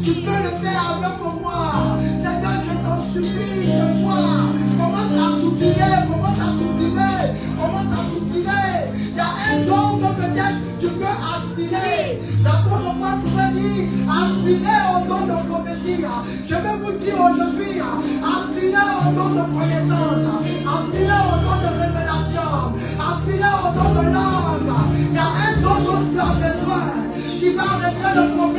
tu peux le faire avec moi. Seigneur, je t'en supplie, un don que peut-être tu peux aspirer. L'apôtre Paul pouvait dire, aspirez au don de prophétie. Je vais vous dire aujourd'hui, aspirez au don de connaissance, aspirez au don de révélation, aspirez au don de langue. Il y a un don dont tu as besoin qui va arrêter le problème.